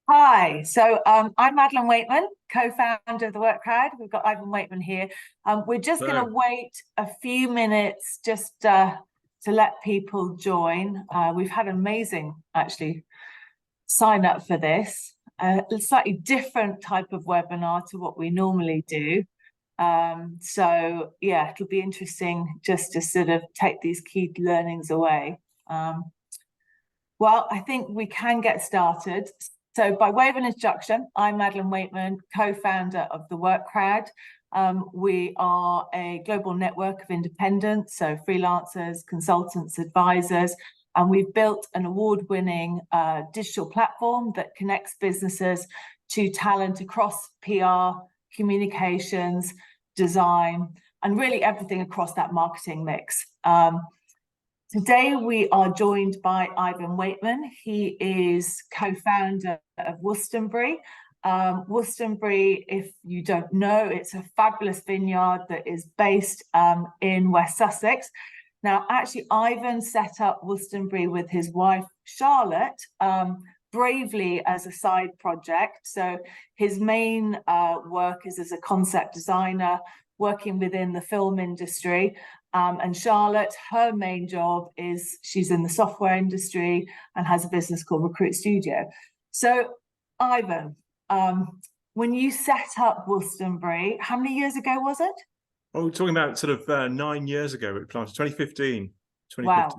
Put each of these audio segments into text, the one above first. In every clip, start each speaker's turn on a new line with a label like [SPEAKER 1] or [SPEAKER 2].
[SPEAKER 1] Hi, I'm Madeline Weightman, co-founder of the Work Crowd. We've got Ivan Weightman here. We're just going
[SPEAKER 2] Hello.
[SPEAKER 1] to wait a few minutes just to let people join. We've had amazing, actually, sign up for this. A slightly different type of webinar to what we normally do. Yeah, it'll be interesting just to sort of take these key learnings away. Well, I think we can get started. So by way of an introduction, I'm Madeline Weightman, co-founder of the Work Crowd. We are a global network of independents, so freelancers, consultants, advisors, and we've built an award-winning digital platform that connects businesses to talent across PR, communications, design, and really everything across that marketing mix. Today, we are joined by Ivan Weightman. He is co-founder of wolstonbury. Wolstonbury, if you don't know, it's a fabulous vineyard that is based in West Sussex. Now, actually, Ivan set up wolstonbury with his wife, Charlotte, bravely as a side project. So his main work is as a concept designer, working within the film industry. And Charlotte, her main job is she's in the software industry and has a business called Recruit Studio. So, Ivan, when you set up wolstonbury, how many years ago was it?
[SPEAKER 2] Oh, we're talking about sort of 9 years ago. We planted 2015.
[SPEAKER 1] Wow.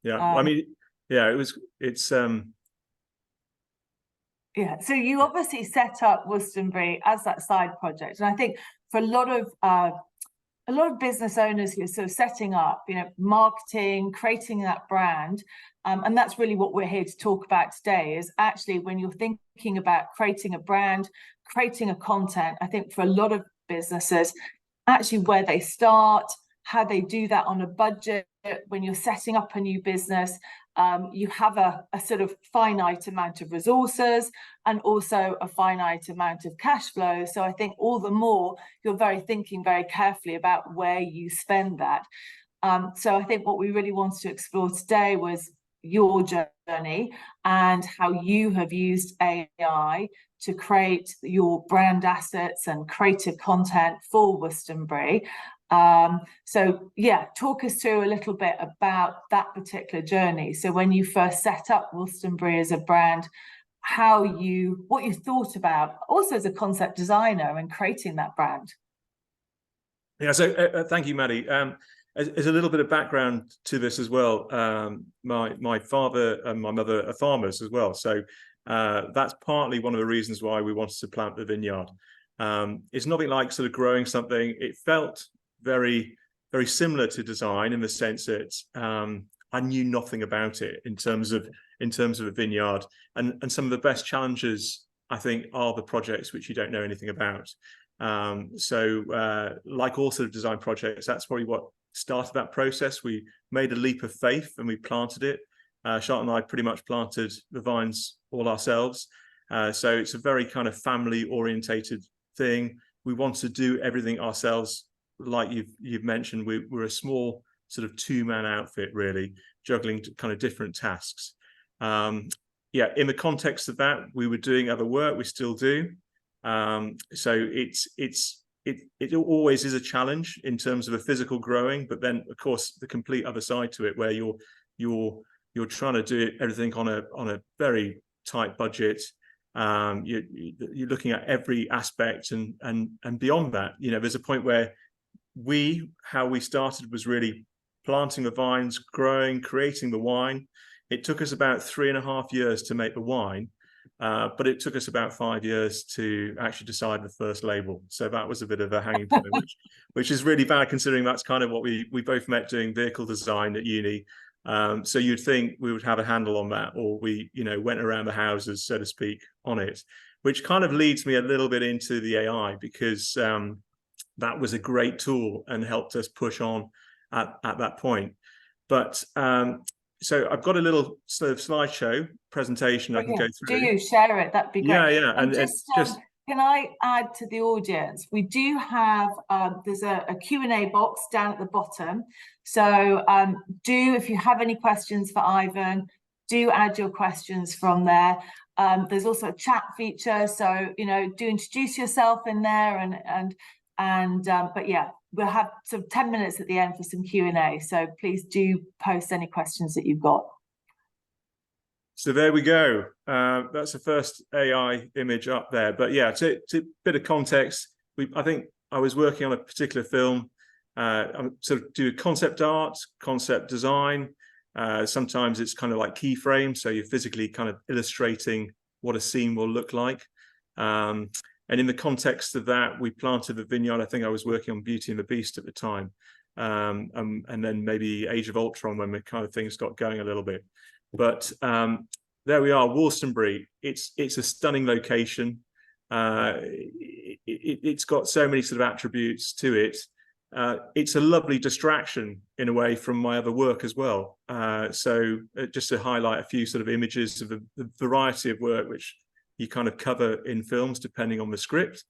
[SPEAKER 2] Yeah. I mean, yeah, it's
[SPEAKER 1] Yeah. So you obviously set up wolstonbury as that side project, and I think for a lot of business owners who are sort of setting up, marketing, creating that brand. And that's really what we're here to talk about today is actually when you're thinking about creating a brand, creating a content, I think for a lot of businesses, actually where they start, how they do that on a budget, when you're setting up a new business, you have a sort of finite amount of resources and also a finite amount of cash flow. So I think all the more you're thinking very carefully about where you spend that. So I think what we really wanted to explore today was your journey and how you have used AI to create your brand assets and creative content for wolstonbury. So yeah, talk us through a little bit about that particular journey. So when you first set up wolstonbury as a brand, what you thought about also as a concept designer and creating that brand.
[SPEAKER 2] Yeah. So thank you, Maddie. As a little bit of background to this as well, my father and my mother are farmers as well. So that's partly one of the reasons why we wanted to plant the vineyard. It's nothing like sort of growing something. It felt very, very similar to design in the sense that I knew nothing about it in terms of a vineyard, and some of the best challenges I think are the projects which you don't know anything about. Like all sort of design projects, that's probably what started that process. We made a leap of faith and we planted it. Charlotte and I pretty much planted the vines all ourselves. So it's a very kind of family orientated thing. We want to do everything ourselves. Like you've mentioned, we're a small sort of two-man outfit, really, juggling kind of different tasks. Yeah, in the context of that, we were doing other work. We still do. So it always is a challenge in terms of a physical growing, but then of course the complete other side to it, where you're trying to do everything on a very tight budget. You're looking at every aspect and beyond that. There's a point where how we started was really planting the vines, growing, creating the wine. It took us about 3.5 years to make the wine, but it took us about 5 years to actually decide the first label. So that was a bit of a hanging point, which is really bad considering that's kind of what we both met doing vehicle design at uni. So you'd think we would have a handle on that, or we, went around the houses, so to speak, on it, which kind of leads me a little bit into the AI, because that was a great tool and helped us push on at that point. But so I've got a little sort of slideshow presentation I can go through.
[SPEAKER 1] Do you share it? That'd be great.
[SPEAKER 2] Yeah.
[SPEAKER 1] And just can I add to the audience? We do have there's a Q&A box down at the bottom. So if you have any questions for Ivan, do add your questions from there. There's also a chat feature, so do introduce yourself in there, but yeah, we'll have sort of 10 minutes at the end for some Q&A, so please do post any questions that you've got.
[SPEAKER 2] So there we go. That's the first AI image up there. But yeah, to bit of context, I think I was working on a particular film. I sort of do concept art, concept design. Sometimes it's kind of like keyframes, so you're physically kind of illustrating what a scene will look like. And in the context of that, we planted the vineyard. I think I was working on Beauty and the Beast at the time, and then maybe Age of Ultron when the kind of things got going a little bit. But there we are, Wolstonbury. It's a stunning location. It's got so many sort of attributes to it. It's a lovely distraction in a way from my other work as well. So just to highlight a few sort of images of the variety of work which you kind of cover in films depending on the script,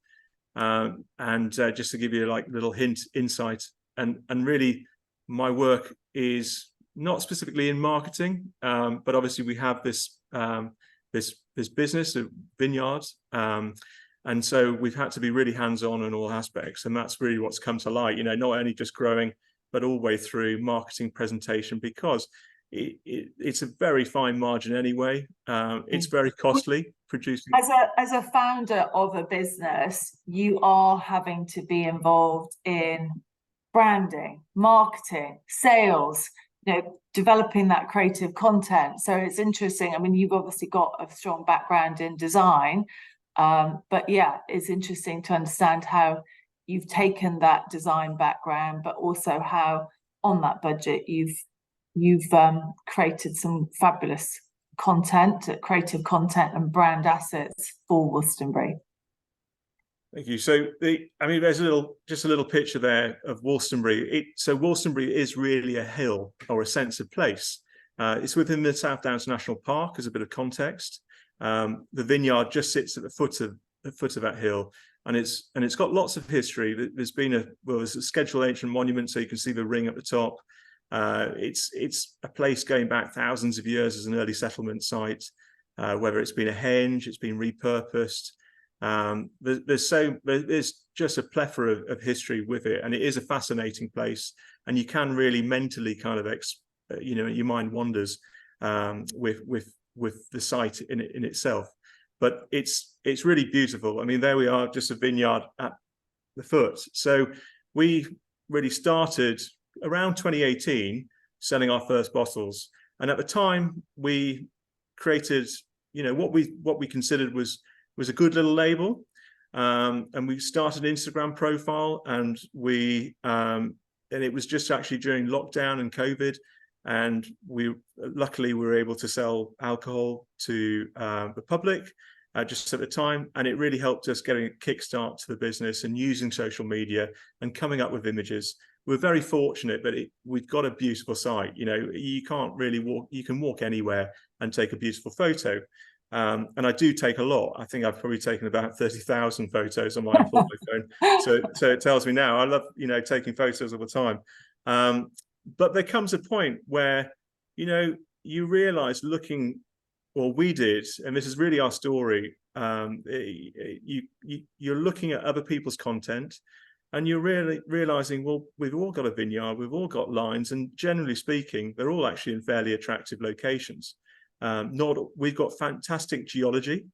[SPEAKER 2] and just to give you like a little insight, and really my work is not specifically in marketing, but obviously we have this this business of vineyards, and so we've had to be really hands-on in all aspects, and that's really what's come to light. Not only just growing, but all the way through marketing, presentation, because it's a very fine margin anyway. It's very costly producing.
[SPEAKER 1] As a founder of a business, you are having to be involved in branding, marketing, sales, developing that creative content. So it's interesting. I mean, you've obviously got a strong background in design, but yeah, it's interesting to understand how you've taken that design background, but also how on that budget you've created some fabulous content, creative content and brand assets for Wolstonbury.
[SPEAKER 2] Thank you. So there's just a little picture there of Wolstonbury. So Wolstonbury is really a hill or a sense of place. It's within the South Downs National Park, as a bit of context. The vineyard just sits at the foot of that hill, and it's got lots of history. There's a scheduled ancient monument, so you can see the ring at the top. It's a place going back thousands of years as an early settlement site. Whether it's been a henge, it's been repurposed. There's just a plethora of history with it, and it is a fascinating place, and you can really mentally kind of your mind wanders with the site in itself. But it's really beautiful. I mean, there we are, just a vineyard at the foot. So we really started around 2018 selling our first bottles, and at the time we created what we considered was a good little label, and we started an Instagram profile, and it was just actually during lockdown and COVID, and we luckily were able to sell alcohol to the public just at the time, and it really helped us getting a kickstart to the business and using social media and coming up with images. We're very fortunate that we've got a beautiful site. You can't really walk, you can walk anywhere and take a beautiful photo. And I do take a lot. I think I've probably taken about 30,000 photos on my phone. So it tells me now. I love, taking photos all the time. But there comes a point where, you realize we did, and this is really our story. You're looking at other people's content, and you're really realizing, well, we've all got a vineyard, we've all got lines, and generally speaking, they're all actually in fairly attractive locations. We've got fantastic geology.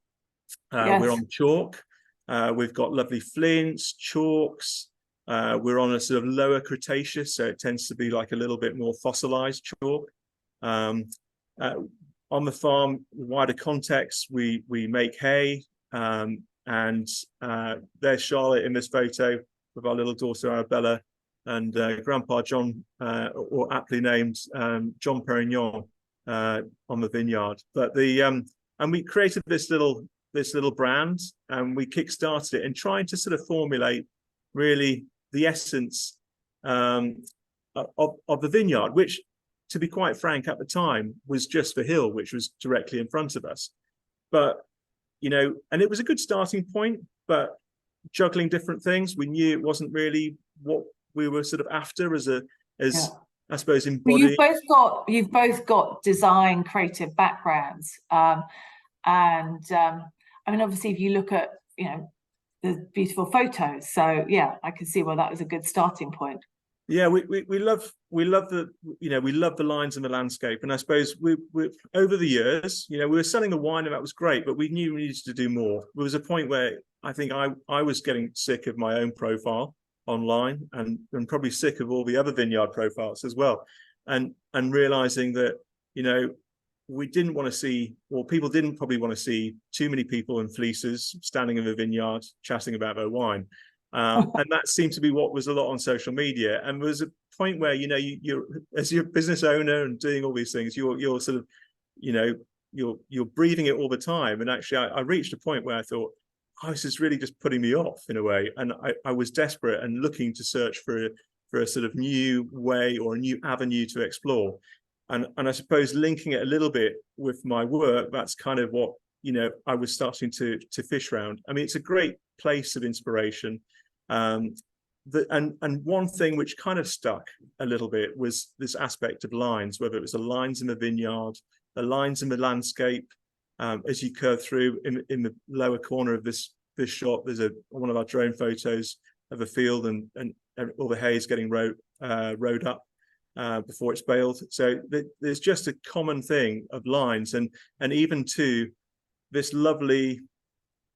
[SPEAKER 2] Yes. We're on chalk. We've got lovely flints, chalks. We're on a sort of lower Cretaceous, so it tends to be like a little bit more fossilized chalk. On the farm, wider context, we make hay, and there's Charlotte in this photo with our little daughter Arabella, and Grandpa John, or aptly named John Perignon, on the vineyard. But and we created this little brand, and we kickstarted it and trying to sort of formulate really the essence of the vineyard, which, to be quite frank, at the time was just the hill, which was directly in front of us. But and it was a good starting point, but juggling different things, we knew it wasn't really what we were sort of after as I suppose,
[SPEAKER 1] Well,
[SPEAKER 2] embodying.
[SPEAKER 1] you've both got design creative backgrounds, and I mean, obviously, if you look at the beautiful photos, so yeah, I can see why that was a good starting point.
[SPEAKER 2] Yeah, we love the we love the lines in the landscape, and I suppose we over the years, we were selling the wine and that was great, but we knew we needed to do more. There was a point where I think I was getting sick of my own profile online, and probably sick of all the other vineyard profiles as well, and realizing that we didn't want to see, or people didn't probably want to see, too many people in fleeces standing in the vineyard chatting about their wine. And that seemed to be what was a lot on social media. And there was a point where, you're as your business owner and doing all these things, you're sort of, you're breathing it all the time. And actually, I reached a point where I thought, oh, this is really just putting me off in a way. And I was desperate and looking to search for a sort of new way or a new avenue to explore. And I suppose linking it a little bit with my work, that's kind of what, I was starting to fish around. I mean, it's a great place of inspiration. And one thing which kind of stuck a little bit was this aspect of lines, whether it was the lines in the vineyard, the lines in the landscape. As you curve through in the lower corner of this shot, there's one of our drone photos of a field and all the hay is getting rowed up before it's baled. So there's just a common thing of lines, and even to this lovely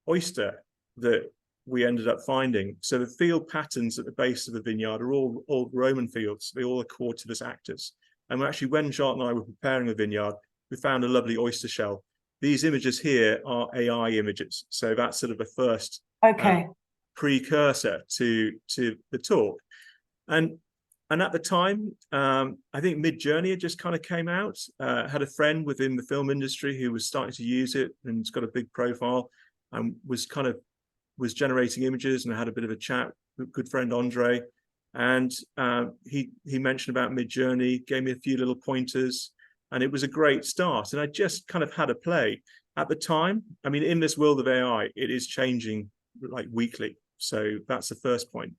[SPEAKER 2] oyster that we ended up finding. So the field patterns at the base of the vineyard are all Roman fields. They all accord to this actors. And actually, when Charlotte and I were preparing the vineyard, we found a lovely oyster shell. These images here are AI images. So that's sort of the first precursor to the talk. And at the time, I think Midjourney had just kind of came out. Had a friend within the film industry who was starting to use it, and it's got a big profile, and was generating images. And I had a bit of a chat with good friend Andre, and he mentioned about Midjourney, gave me a few little pointers, and it was a great start. And I just kind of had a play at the time. I mean, in this world of AI, it is changing like weekly. So that's the first point.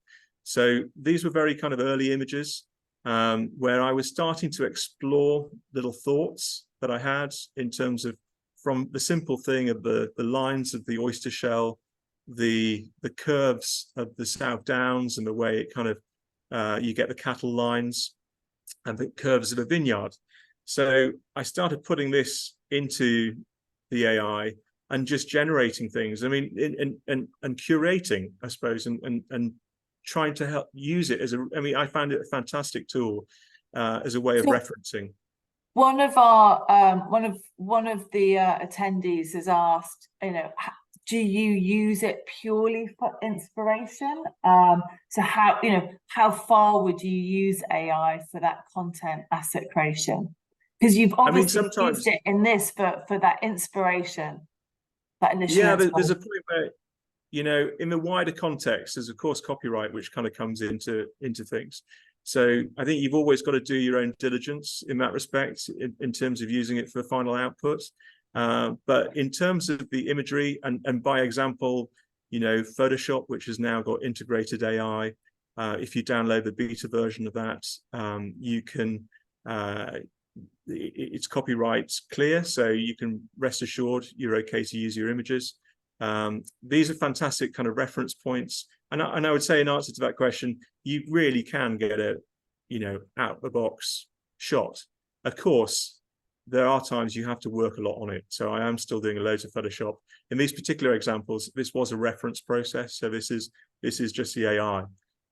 [SPEAKER 2] So these were very kind of early images where I was starting to explore little thoughts that I had in terms of, from the simple thing of the lines of the oyster shell, the curves of the South Downs and the way it kind of, you get the cattle lines and the curves of a vineyard. So I started putting this into the AI and just generating things. I mean, and curating, I suppose, and trying to help use it as I found it a fantastic tool as a way of referencing.
[SPEAKER 1] One of our one of the attendees has asked, do you use it purely for inspiration? So how far would you use AI for that content asset creation? Because you've obviously used it in this for that inspiration, that initial.
[SPEAKER 2] Yeah, there's a point where, in the wider context, there's of course copyright, which kind of comes into things. So I think you've always got to do your own diligence in that respect, in terms of using it for the final output. But in terms of the imagery, and by example, Photoshop, which has now got integrated AI, if you download the beta version of that, you can, it's copyright clear, so you can rest assured you're okay to use your images. These are fantastic kind of reference points. And I would say, in answer to that question, you really can get a, out the box shot. Of course, there are times you have to work a lot on it. So I am still doing loads of Photoshop. In these particular examples, this was a reference process. So this is just the AI.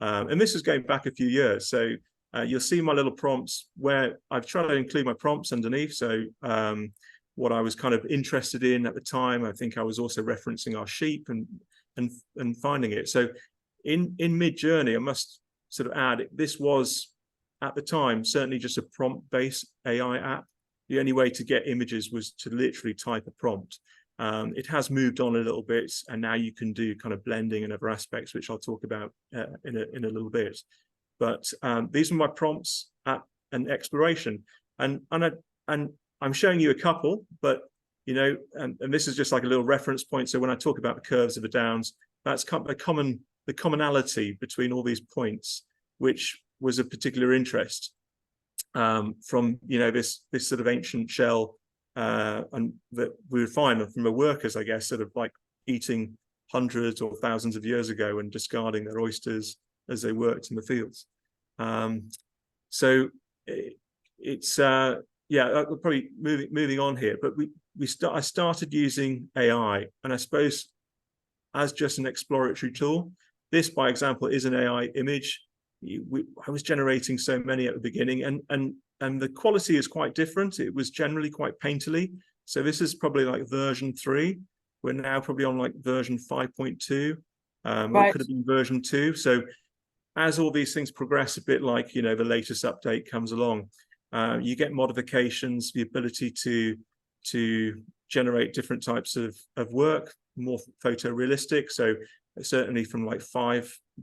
[SPEAKER 2] And this is going back a few years. So you'll see my little prompts where I've tried to include my prompts underneath. So what I was kind of interested in at the time, I think I was also referencing our sheep and finding it. So in Midjourney, I must sort of add, this was at the time certainly just a prompt-based AI app. The only way to get images was to literally type a prompt. It has moved on a little bit, and now you can do kind of blending and other aspects, which I'll talk about in a little bit. But these are my prompts at an exploration, and I'm showing you a couple, but and this is just like a little reference point. So when I talk about the curves of the downs, that's the commonality between all these points, which was of particular interest. from, you know, this sort of ancient shell, and that we would find from the workers, I guess, sort of like eating hundreds or thousands of years ago and discarding their oysters as they worked in the fields. So it's yeah, probably moving on here, but I started using AI, and I suppose as just an exploratory tool. This, by example, is an AI image. I was generating so many at the beginning, and the quality is quite different. It was generally quite painterly. So this is probably like version 3. We're now probably on like version 5.2. Or it could have been version 2. So as all these things progress a bit, like, you know, the latest update comes along, you get modifications, the ability to generate different types of work, more photorealistic. So certainly from like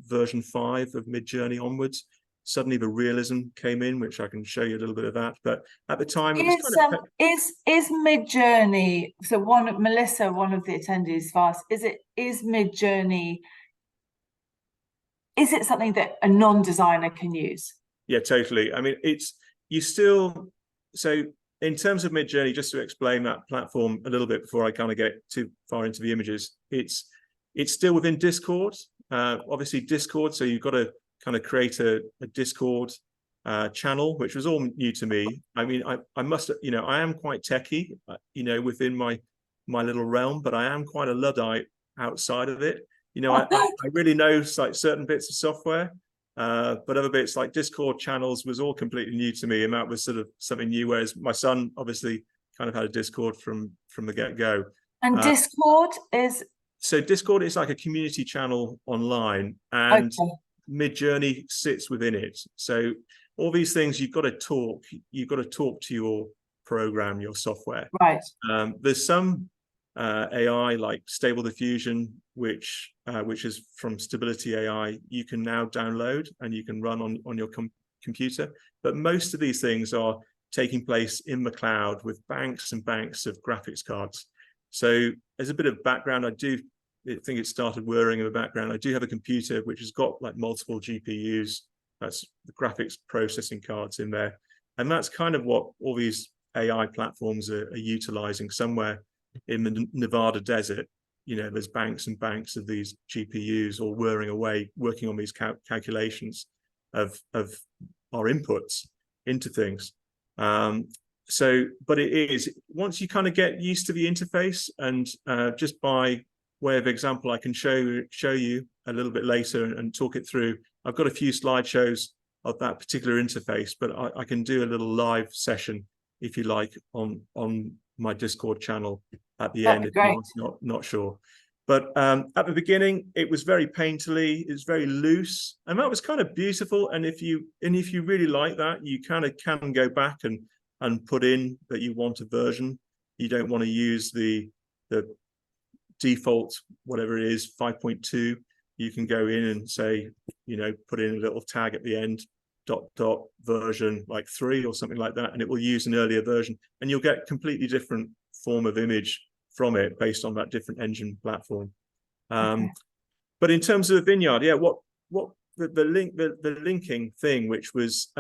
[SPEAKER 2] version 5 of Midjourney onwards, suddenly the realism came in, which I can show you a little bit of that. But at the time, it was kind of
[SPEAKER 1] is Midjourney. So Melissa, one of the attendees, asked, is Midjourney? Is it something that a non-designer can use?
[SPEAKER 2] Yeah, totally. I mean, so in terms of Midjourney, just to explain that platform a little bit before I kind of get too far into the images, it's still within Discord. Obviously Discord, so you've got to kind of create a Discord channel, which was all new to me. I mean, I must, you know, I am quite techie, you know, within my little realm, but I am quite a Luddite outside of it. You know, I really know like certain bits of software, but other bits like Discord channels was all completely new to me, and that was sort of something new. Whereas my son obviously kind of had a Discord from the get-go.
[SPEAKER 1] And Discord is?
[SPEAKER 2] So Discord is like a community channel online, and Midjourney sits within it. So all these things, you've got to talk to your program, your software.
[SPEAKER 1] Right.
[SPEAKER 2] There's some AI like Stable Diffusion, which is from Stability AI, you can now download and you can run on your computer. But most of these things are taking place in the cloud with banks and banks of graphics cards. So as a bit of background, I think it started whirring in the background. I do have a computer which has got like multiple GPUs. That's the graphics processing cards in there. And that's kind of what all these AI platforms are utilizing. Somewhere in the Nevada desert, you know, there's banks and banks of these GPUs all whirring away, working on these calculations of our inputs into things. So, but it is, once you kind of get used to the interface, and just by way of example, I can show you a little bit later and talk it through. I've got a few slideshows of that particular interface, but I can do a little live session, if you like, on my Discord channel at the end, if you're not sure. But at the beginning, it was very painterly, it was very loose, and that was kind of beautiful. And if you really like that, you kind of can go back and put in that you want a version. You don't want to use the default, whatever it is, 5.2. You can go in and say, you know, put in a little tag at the end, ... version like 3 or something like that, and it will use an earlier version, and you'll get completely different form of image from it based on that different engine platform. But in terms of the vineyard, yeah, what the linking thing, which was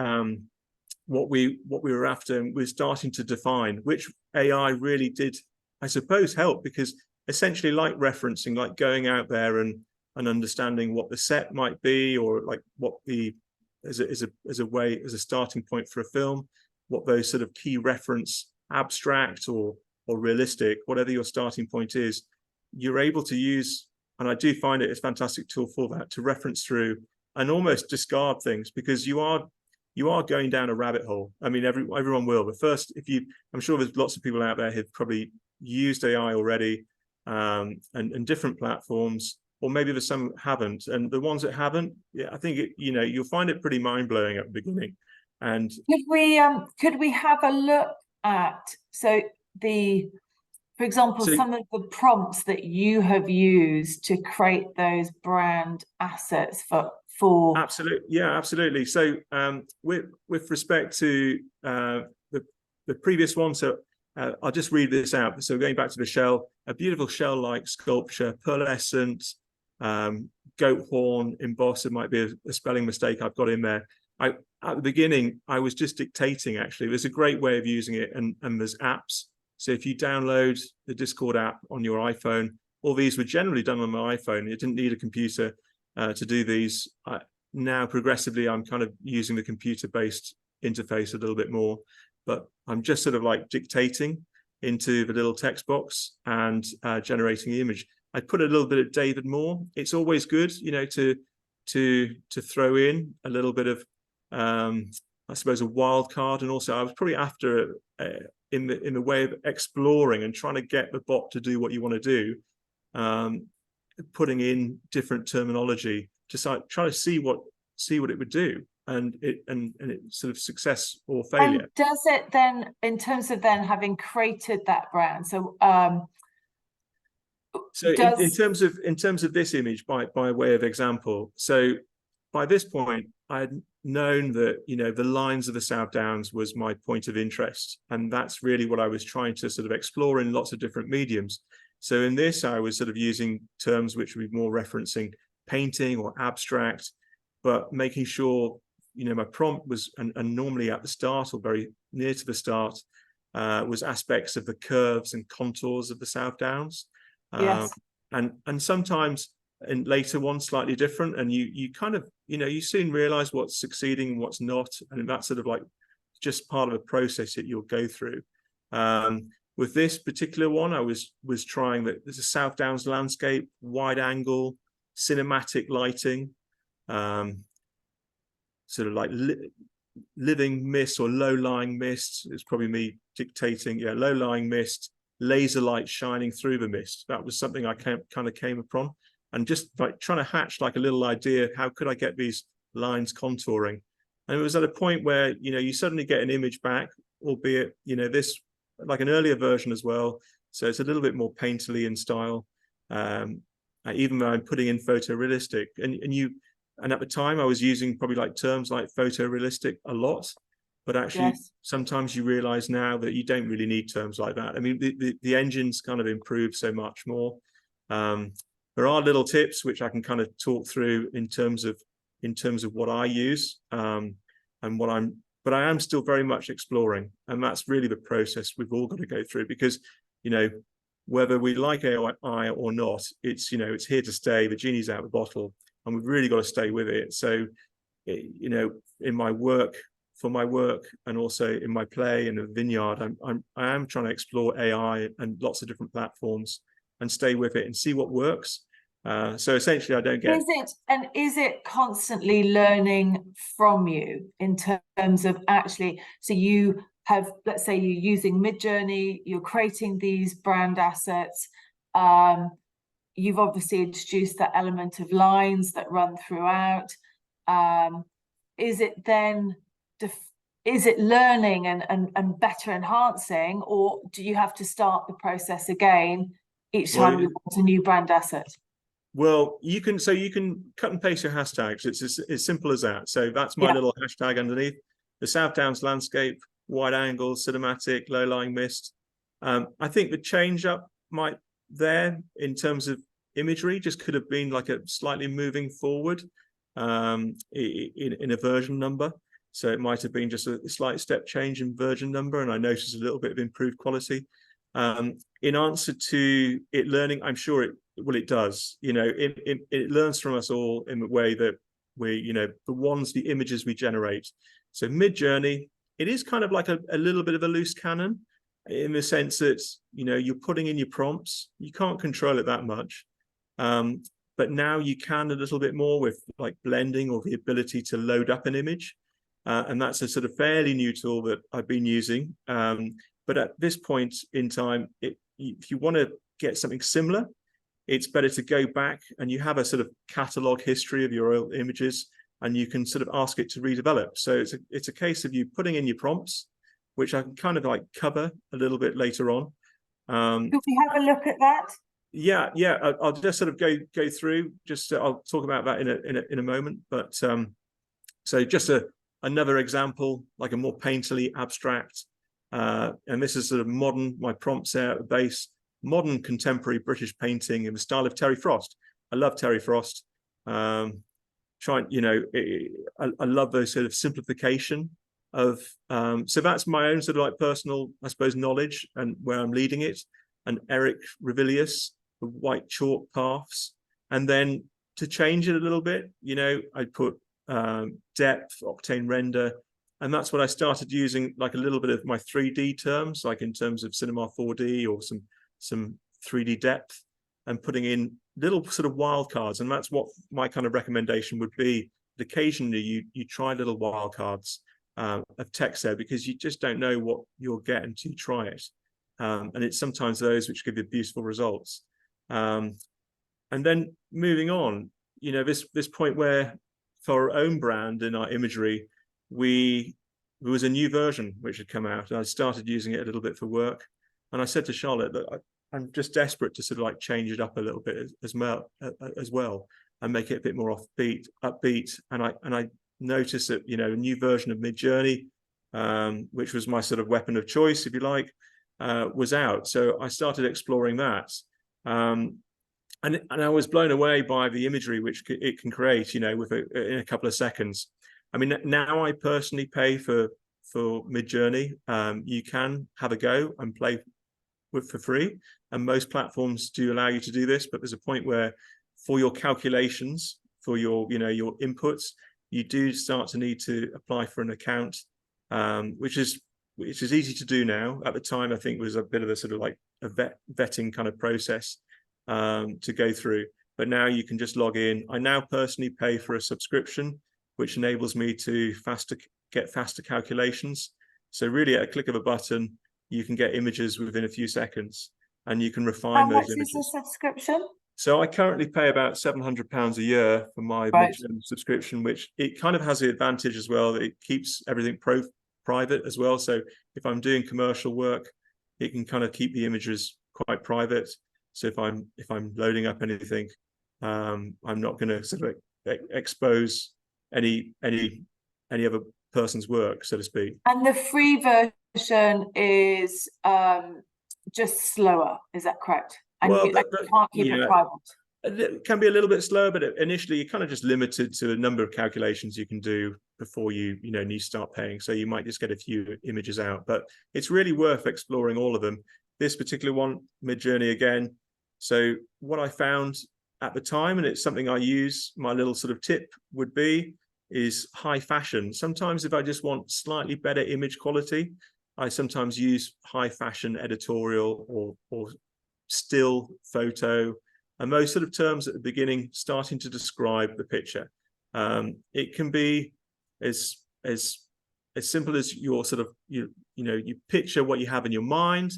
[SPEAKER 2] what we were after, and we're starting to define, which AI really did, I suppose, help, because essentially, like referencing, like going out there and understanding what the set might be, or like what the as a starting point for a film, what those sort of key reference, abstract or realistic, whatever your starting point is, you're able to use, and I do find it a fantastic tool for that, to reference through and almost discard things, because you are going down a rabbit hole. I mean, everyone will, but first, I'm sure there's lots of people out there who've probably used AI already, and different platforms, or maybe there's some haven't, and the ones that haven't, yeah, I think you'll find it pretty mind-blowing at the beginning. And
[SPEAKER 1] could we have a look at, for example, some of the prompts that you have used to create those brand assets for
[SPEAKER 2] absolutely. So with respect to the previous one, so I'll just read this out. So going back to the shell, a beautiful shell-like sculpture, pearlescent, goat horn embossed. It might be a spelling mistake I've got in there. at the beginning, I was just dictating, actually. There's a great way of using it, and there's apps. So if you download the Discord app on your iPhone, all these were generally done on my iPhone. It didn't need a computer to do these. Now, progressively, I'm kind of using the computer-based interface a little bit more, but I'm just sort of like dictating into the little text box and generating the image. I put a little bit of David Moore. It's always good, you know, to throw in a little bit of, I suppose, a wild card. And also, I was probably after in the way of exploring and trying to get the bot to do what you want to do, putting in different terminology to try to see what it would do, and it sort of success or failure.
[SPEAKER 1] And does it then, in terms of then having created that brand, so
[SPEAKER 2] in terms of this image, by way of example, so by this point I had known that, you know, the lines of the South Downs was my point of interest, and that's really what I was trying to sort of explore in lots of different mediums. So in this, I was sort of using terms which would be more referencing painting or abstract, but making sure, you know, my prompt was, and normally at the start or very near to the start, was aspects of the curves and contours of the South Downs.
[SPEAKER 1] yes,
[SPEAKER 2] and sometimes in later ones slightly different, and you kind of, you know, you soon realize what's succeeding and what's not, and that's sort of like just part of a process that you'll go through. With this particular one, I was trying that there's a South Downs landscape, wide angle, cinematic lighting, sort of like living mist or low-lying mist. It's probably me dictating, yeah, low-lying mist, laser light shining through the mist. That was something I kind of came upon, and just like trying to hatch like a little idea, how could I get these lines contouring? And it was at a point where, you know, you suddenly get an image back, albeit, you know, this like an earlier version as well, so it's a little bit more painterly in style, even though I'm putting in photorealistic, and at the time I was using probably like terms like photorealistic a lot, but actually
[SPEAKER 1] yes,
[SPEAKER 2] sometimes you realize now that you don't really need terms like that. I mean, the engine's kind of improved so much more. There are little tips which I can kind of talk through in terms of what I use, and but I am still very much exploring, and that's really the process we've all got to go through, because, you know, whether we like AI or not, it's, you know, it's here to stay. The genie's out of the bottle, and we've really got to stay with it. So, you know, in my work, for my work, and also in my play in the vineyard, I am trying to explore AI and lots of different platforms and stay with it and see what works. So essentially, I don't get.
[SPEAKER 1] Is it constantly learning from you in terms of actually, so you have, let's say you're using Midjourney, you're creating these brand assets, you've obviously introduced that element of lines that run throughout. Is it then, is it learning and better enhancing, or do you have to start the process again each time you want a new brand asset?
[SPEAKER 2] Well, you can cut and paste your hashtags. It's as simple as that. So that's my little hashtag underneath. The South Downs landscape, wide angle, cinematic, low-lying mist. I think the change up might there in terms of imagery just could have been like a slightly moving forward in a version number. So it might have been just a slight step change in version number, and I noticed a little bit of improved quality. In answer to it learning, I'm sure it does. You know, it learns from us all in the way that we, you know, the images we generate. So Midjourney, it is kind of like a little bit of a loose cannon, in the sense that, you know, you're putting in your prompts, you can't control it that much, but now you can a little bit more with like blending or the ability to load up an image, and that's a sort of fairly new tool that I've been using. But at this point in time, if you want to get something similar, it's better to go back, and you have a sort of catalog history of your old images, and you can sort of ask it to redevelop. So it's a case of you putting in your prompts, which I can kind of like cover a little bit later on.
[SPEAKER 1] Could we have a look at that?
[SPEAKER 2] Yeah. I'll just sort of go through. I'll talk about that in a moment. But so just another example, like a more painterly abstract. And this is sort of modern, my prompts there at the base, modern contemporary British painting in the style of Terry Frost. I love Terry Frost. trying, you know, I love those sort of simplification of, so that's my own sort of like personal, I suppose, knowledge and where I'm leading it. And Eric Revilius, the white chalk paths. And then to change it a little bit, you know, I put depth, octane render, and that's what I started using, like a little bit of my 3D terms, like in terms of cinema 4D or some 3D depth, and putting in little sort of wildcards. And that's what my kind of recommendation would be. That occasionally you try little wildcards of text there, because you just don't know what you'll get until you try it. And it's sometimes those which give you beautiful results. And then moving on, you know, this point where for our own brand in our imagery, there was a new version which had come out, and I started using it a little bit for work. And I said to Charlotte that I'm just desperate to sort of like change it up a little bit as well, and make it a bit more upbeat. And I noticed that, you know, a new version of Midjourney, which was my sort of weapon of choice, if you like, was out. So I started exploring that. And I was blown away by the imagery which it can create, you know, in a couple of seconds. I mean, now I personally pay for Midjourney. You can have a go and play for free, and most platforms do allow you to do this. But there's a point where, for your calculations, for your, you know, your inputs, you do start to need to apply for an account, which is easy to do now. At the time, I think it was a bit of a sort of like a vetting kind of process to go through. But now you can just log in. I now personally pay for a subscription, which enables me to get faster calculations. So really, at a click of a button, you can get images within a few seconds, and you can refine those images. How much
[SPEAKER 1] is the subscription?
[SPEAKER 2] So I currently pay about £700 a year for my Midjourney subscription, which it kind of has the advantage as well that it keeps everything private as well. So if I'm doing commercial work, it can kind of keep the images quite private. So if I'm loading up anything, I'm not going to sort of expose any other person's work, so to speak.
[SPEAKER 1] And the free version is just slower, is that correct? And you can't keep it private.
[SPEAKER 2] It can be a little bit slower, but initially you're kind of just limited to a number of calculations you can do before you need to start paying. So you might just get a few images out, but it's really worth exploring all of them. This particular one, Midjourney again. So what I found at the time, and it's something I use, my little sort of tip would be, is high fashion. Sometimes if I just want slightly better image quality, I sometimes use high fashion editorial or still photo, and those sort of terms at the beginning starting to describe the picture. It can be as simple as your sort of you picture what you have in your mind,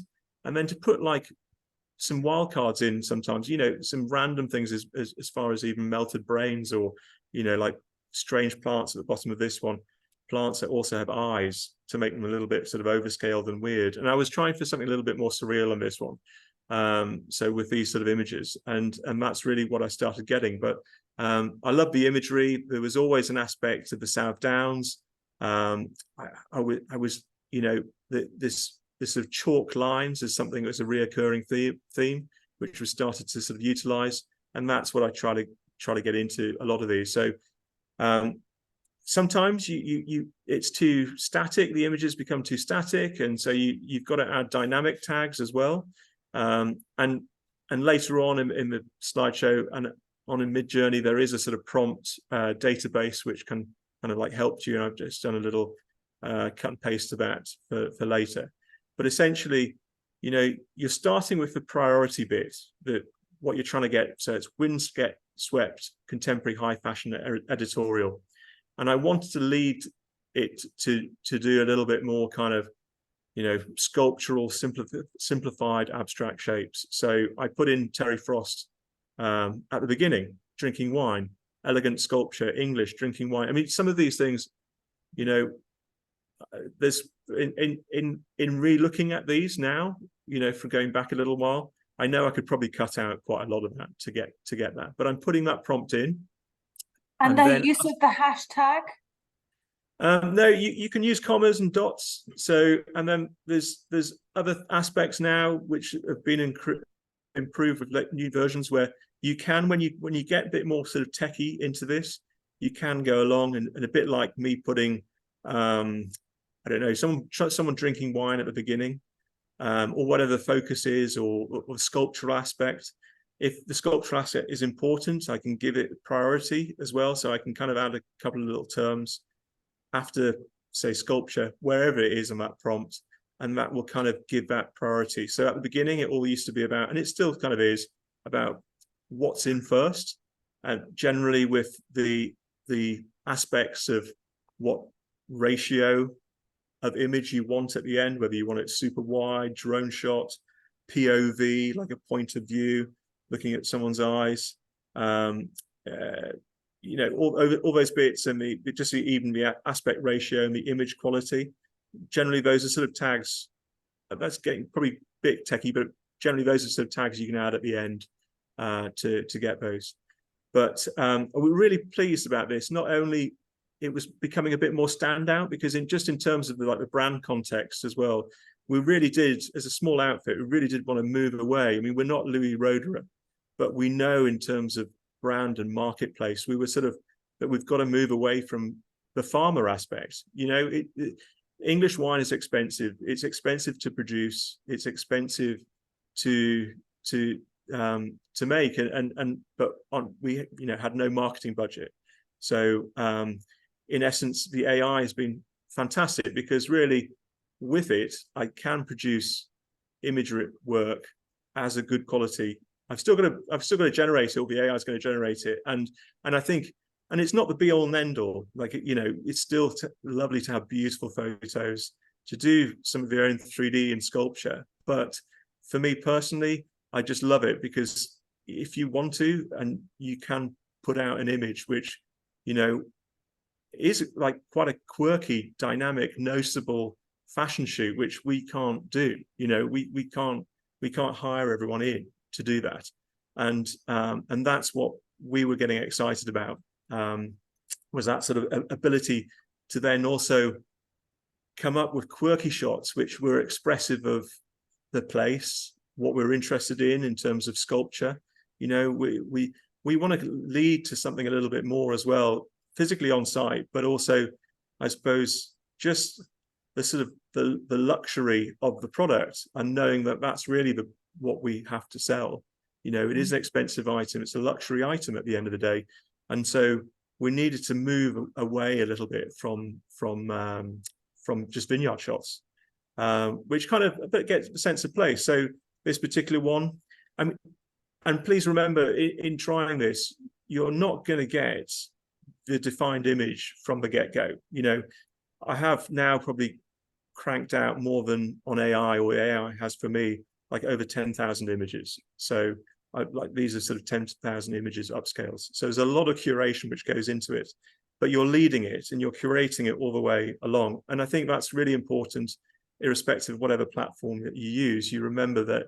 [SPEAKER 2] and then to put like some wildcards in sometimes, some random things as far as even melted brains, or like strange plants at the bottom of this one, plants that also have eyes, to make them a little bit sort of overscaled and weird. And I was trying for something a little bit more surreal on this one. So with these sort of images, and that's really what I started getting. But I love the imagery. There was always an aspect of the South Downs. I was this sort of chalk lines is something that's a reoccurring theme, which was started to sort of utilize, and that's what I try to get into a lot of these. So sometimes it's too static, the images become too static, and so you've got to add dynamic tags as well. And later on in the slideshow and on in Midjourney, there is a sort of prompt database which can kind of like help you. And I've just done a little cut and paste of that for later. But essentially, you're starting with the priority bit, that what you're trying to get. So it's windswept, contemporary, high fashion editorial. And I wanted to lead it to do a little bit more kind of, sculptural, simplified, abstract shapes. So I put in Terry Frost at the beginning, drinking wine, elegant sculpture, English, drinking wine. I mean, some of these things, there's in re-looking at these now, from going back a little while, I know I could probably cut out quite a lot of that to get that, but I'm putting that prompt in.
[SPEAKER 1] And then use of the hashtag.
[SPEAKER 2] No, you can use commas and dots. So, and then there's other aspects now which have been improved with new versions, where you can, when you get a bit more sort of techie into this, you can go along and a bit like me putting, I don't know, someone drinking wine at the beginning, or whatever the focus is, or the sculptural aspect. If the sculptural aspect is important, I can give it priority as well. So I can kind of add a couple of little terms after, say, sculpture, wherever it is on that prompt, and that will kind of give that priority. So at the beginning, it all used to be about, and it still kind of is, about what's in first, and generally with the aspects of what ratio of image you want at the end, whether you want it super wide, drone shot, POV, like a point of view, looking at someone's eyes, you know, all those bits, and even the aspect ratio and the image quality. Generally, those are sort of tags. That's getting probably a bit techie, but generally those are sort of tags you can add at the end to get those. But we're really pleased about this. Not only it was becoming a bit more standout, because in terms of the brand context as well, we really did, as a small outfit, we really did want to move away. I mean, we're not Louis Roederer, but we know in terms of brand and marketplace, we were sort of that we've got to move away from the farmer aspect. You know, English wine is expensive. It's expensive to produce. It's expensive to make, but we had no marketing budget. So in essence, the AI has been fantastic, because really with it, I can produce imagery work as a good quality. I've still got to generate it, or the AI is going to generate it. And I think, and it's not the be all and end all, like, you know, it's still lovely to have beautiful photos, to do some of your own 3D and sculpture. But for me personally, I just love it, because if you want to, and you can put out an image which, you know, is like quite a quirky, dynamic, noticeable fashion shoot, which we can't do. You know, we can't hire everyone in to do that. And that's what we were getting excited about, was that sort of ability to then also come up with quirky shots which were expressive of the place, what we're interested in terms of sculpture. You know, we want to lead to something a little bit more as well, physically on site, but also, I suppose, just the sort of the luxury of the product, and knowing that that's really what we have to sell. You know, it is an expensive item. It's a luxury item at the end of the day. And so we needed to move away a little bit from just vineyard shots, which kind of gets a sense of place. So this particular one, I mean, and please remember, in trying this, you're not going to get the defined image from the get-go. You know, I have now probably cranked out more than on AI, or AI has for me, like over 10,000 images. So these are sort of 10,000 images upscales. So there's a lot of curation which goes into it, but you're leading it and you're curating it all the way along. And I think that's really important, irrespective of whatever platform that you use. You remember that,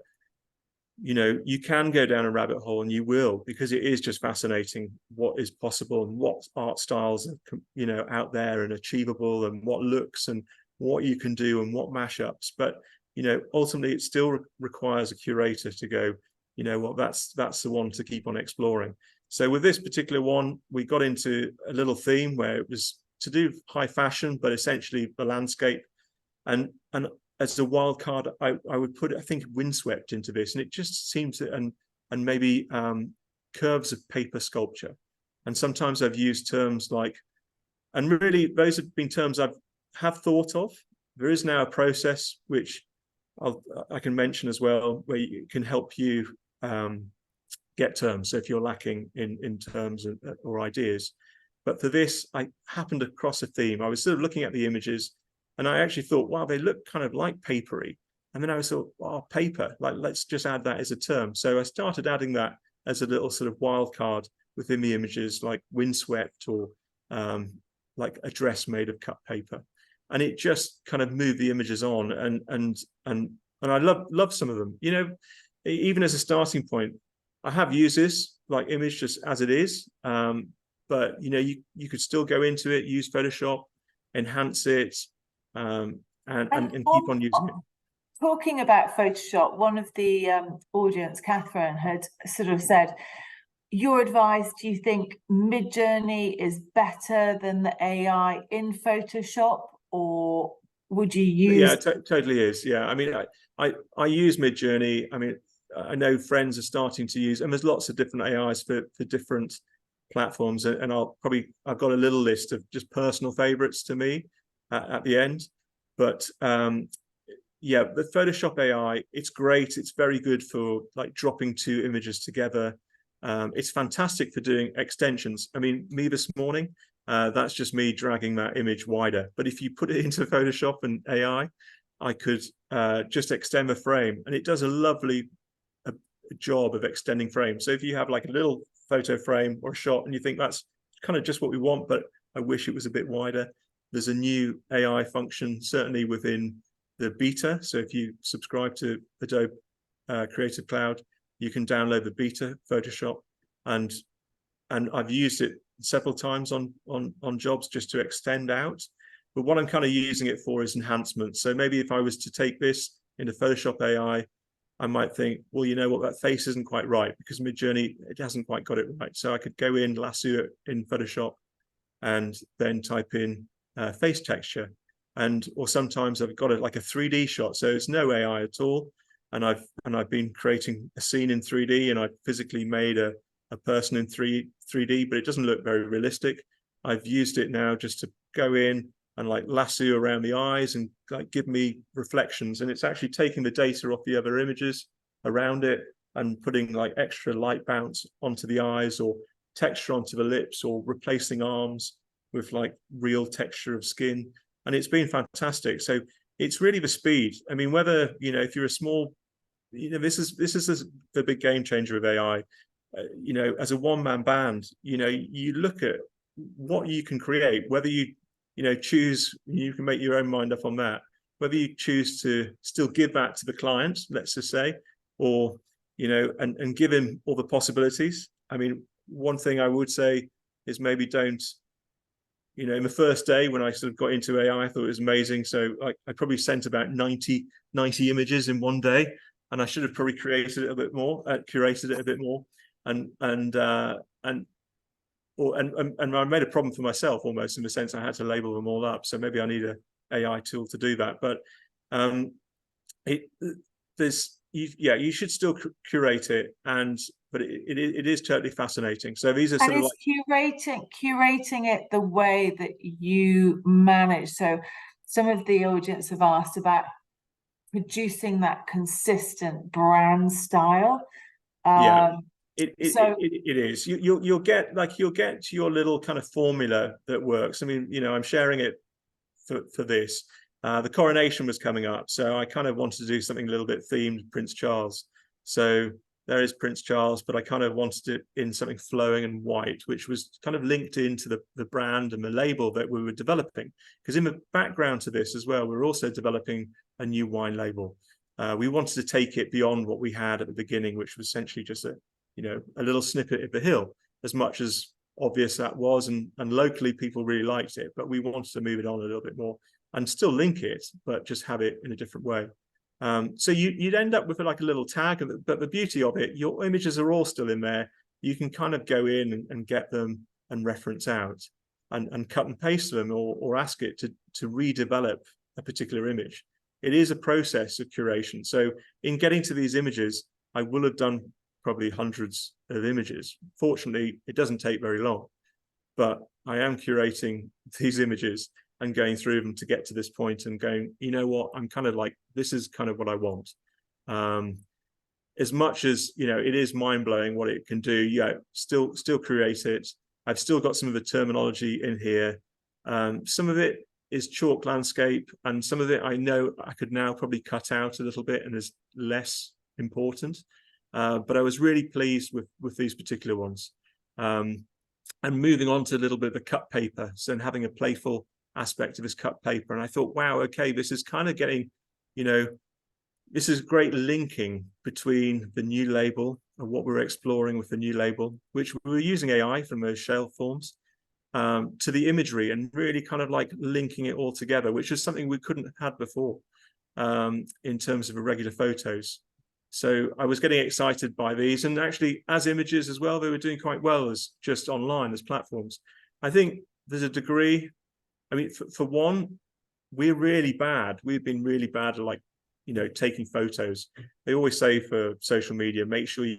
[SPEAKER 2] you know, you can go down a rabbit hole, and you will, because it is just fascinating what is possible, and what art styles are, you know, out there and achievable, and what looks and what you can do, and what mashups. But, you know, ultimately it still requires a curator to go, you know what, that's the one to keep on exploring. So with this particular one, we got into a little theme where it was to do high fashion, but essentially the landscape. And as a wild card, I would put, I think, windswept into this, and it just seems to, and maybe curves of paper sculpture. And sometimes I've used terms like, and really those have been terms have thought of. There is now a process which I can mention as well, where it can help you get terms. So if you're lacking in terms or ideas, but for this, I happened across a theme. I was sort of looking at the images, and I actually thought, wow, they look kind of like papery. And then I was thought, oh, paper, like, let's just add that as a term. So I started adding that as a little sort of wild card within the images, like windswept, or like a dress made of cut paper. And it just kind of moved the images on, and I love some of them. You know, even as a starting point, I have used this like image just as it is, but you know, you could still go into it, use Photoshop, enhance it, and keep on using it.
[SPEAKER 1] Talking about Photoshop, one of the audience, Catherine, had sort of said, your advice, do you think Midjourney is better than the AI in Photoshop, or would you use?
[SPEAKER 2] Yeah, totally is. Yeah, I mean, I use Midjourney. I mean, I know friends are starting to use, and there's lots of different AIs for different platforms, and I've got a little list of just personal favorites to me at the end. But yeah, the Photoshop AI, it's great. It's very good for like dropping two images together. It's fantastic for doing extensions. I mean, me this morning, that's just me dragging that image wider. But if you put it into Photoshop and AI, I could just extend the frame, and it does a lovely job of extending frames. So if you have like a little photo frame or a shot and you think that's kind of just what we want, but I wish it was a bit wider, there's a new AI function, certainly within the beta. So if you subscribe to Adobe Creative Cloud, you can download the beta Photoshop, and I've used it several times on jobs just to extend out. But what I'm kind of using it for is enhancement. So maybe if I was to take this into Photoshop AI, I might think, well, you know what, that face isn't quite right because Midjourney, it hasn't quite got it right. So I could go in, lasso it in Photoshop, and then type in face texture. Or sometimes I've got it like a 3D shot, so it's no AI at all. And I've been creating a scene in 3D, and I've physically made a person in 3D, but it doesn't look very realistic. I've used it now just to go in and like lasso around the eyes and like give me reflections, and it's actually taking the data off the other images around it and putting like extra light bounce onto the eyes or texture onto the lips, or replacing arms with like real texture of skin. And it's been fantastic. So it's really the speed. I mean, whether, you know, if you're a small, you know, this is the big game changer with AI. You know, as a one-man band, you know, you look at what you can create, whether you know, choose, you can make your own mind up on that, whether you choose to still give that to the client, let's just say, or, you know, and give him all the possibilities. I mean, one thing I would say is maybe don't, you know, in the first day when I sort of got into AI, I thought it was amazing. So I probably sent about 90 images in one day, and I should have probably created it a bit more, curated it a bit more, and I made a problem for myself almost, in the sense I had to label them all up. So maybe I need an AI tool to do that. But you should still curate it, but it is totally fascinating. So these are sort of like
[SPEAKER 1] curating it the way that you manage. So some of the audience have asked about producing that consistent brand style.
[SPEAKER 2] Yeah. It is. You'll get your little kind of formula that works. I mean, you know, I'm sharing it for this. The coronation was coming up, so I kind of wanted to do something a little bit themed Prince Charles. So there is Prince Charles, but I kind of wanted it in something flowing and white, which was kind of linked into the brand and the label that we were developing. Because in the background to this as well, we're also developing a new wine label. We wanted to take it beyond what we had at the beginning, which was essentially just a little snippet of the hill, as much as obvious that was, and locally people really liked it, but we wanted to move it on a little bit more and still link it, but just have it in a different way. So you'd end up with like a little tag, but the beauty of it, your images are all still in there. You can kind of go in and get them and reference out and cut and paste them, or ask it to redevelop a particular image. It is a process of curation. So in getting to these images, I will have done probably hundreds of images. Fortunately, it doesn't take very long, but I am curating these images and going through them to get to this point and going, you know what, I'm kind of like, this is kind of what I want. As much as, you know, it is mind-blowing what it can do, yeah, still create it. I've still got some of the terminology in here. Some of it is chalk landscape, and some of it I know I could now probably cut out a little bit and is less important. But I was really pleased with these particular ones. And moving on to a little bit of the cut paper, so and having a playful aspect of this cut paper. And I thought, wow, okay, this is kind of getting, you know, this is great linking between the new label and what we're exploring with the new label, which we were using AI from those shell forms, to the imagery, and really kind of like linking it all together, which is something we couldn't have had before in terms of irregular photos. So I was getting excited by these, and actually as images as well, they were doing quite well as just online as platforms. I think there's a degree, I mean, for one, we're really bad. We've been really bad at, like, taking photos. They always say for social media, make sure you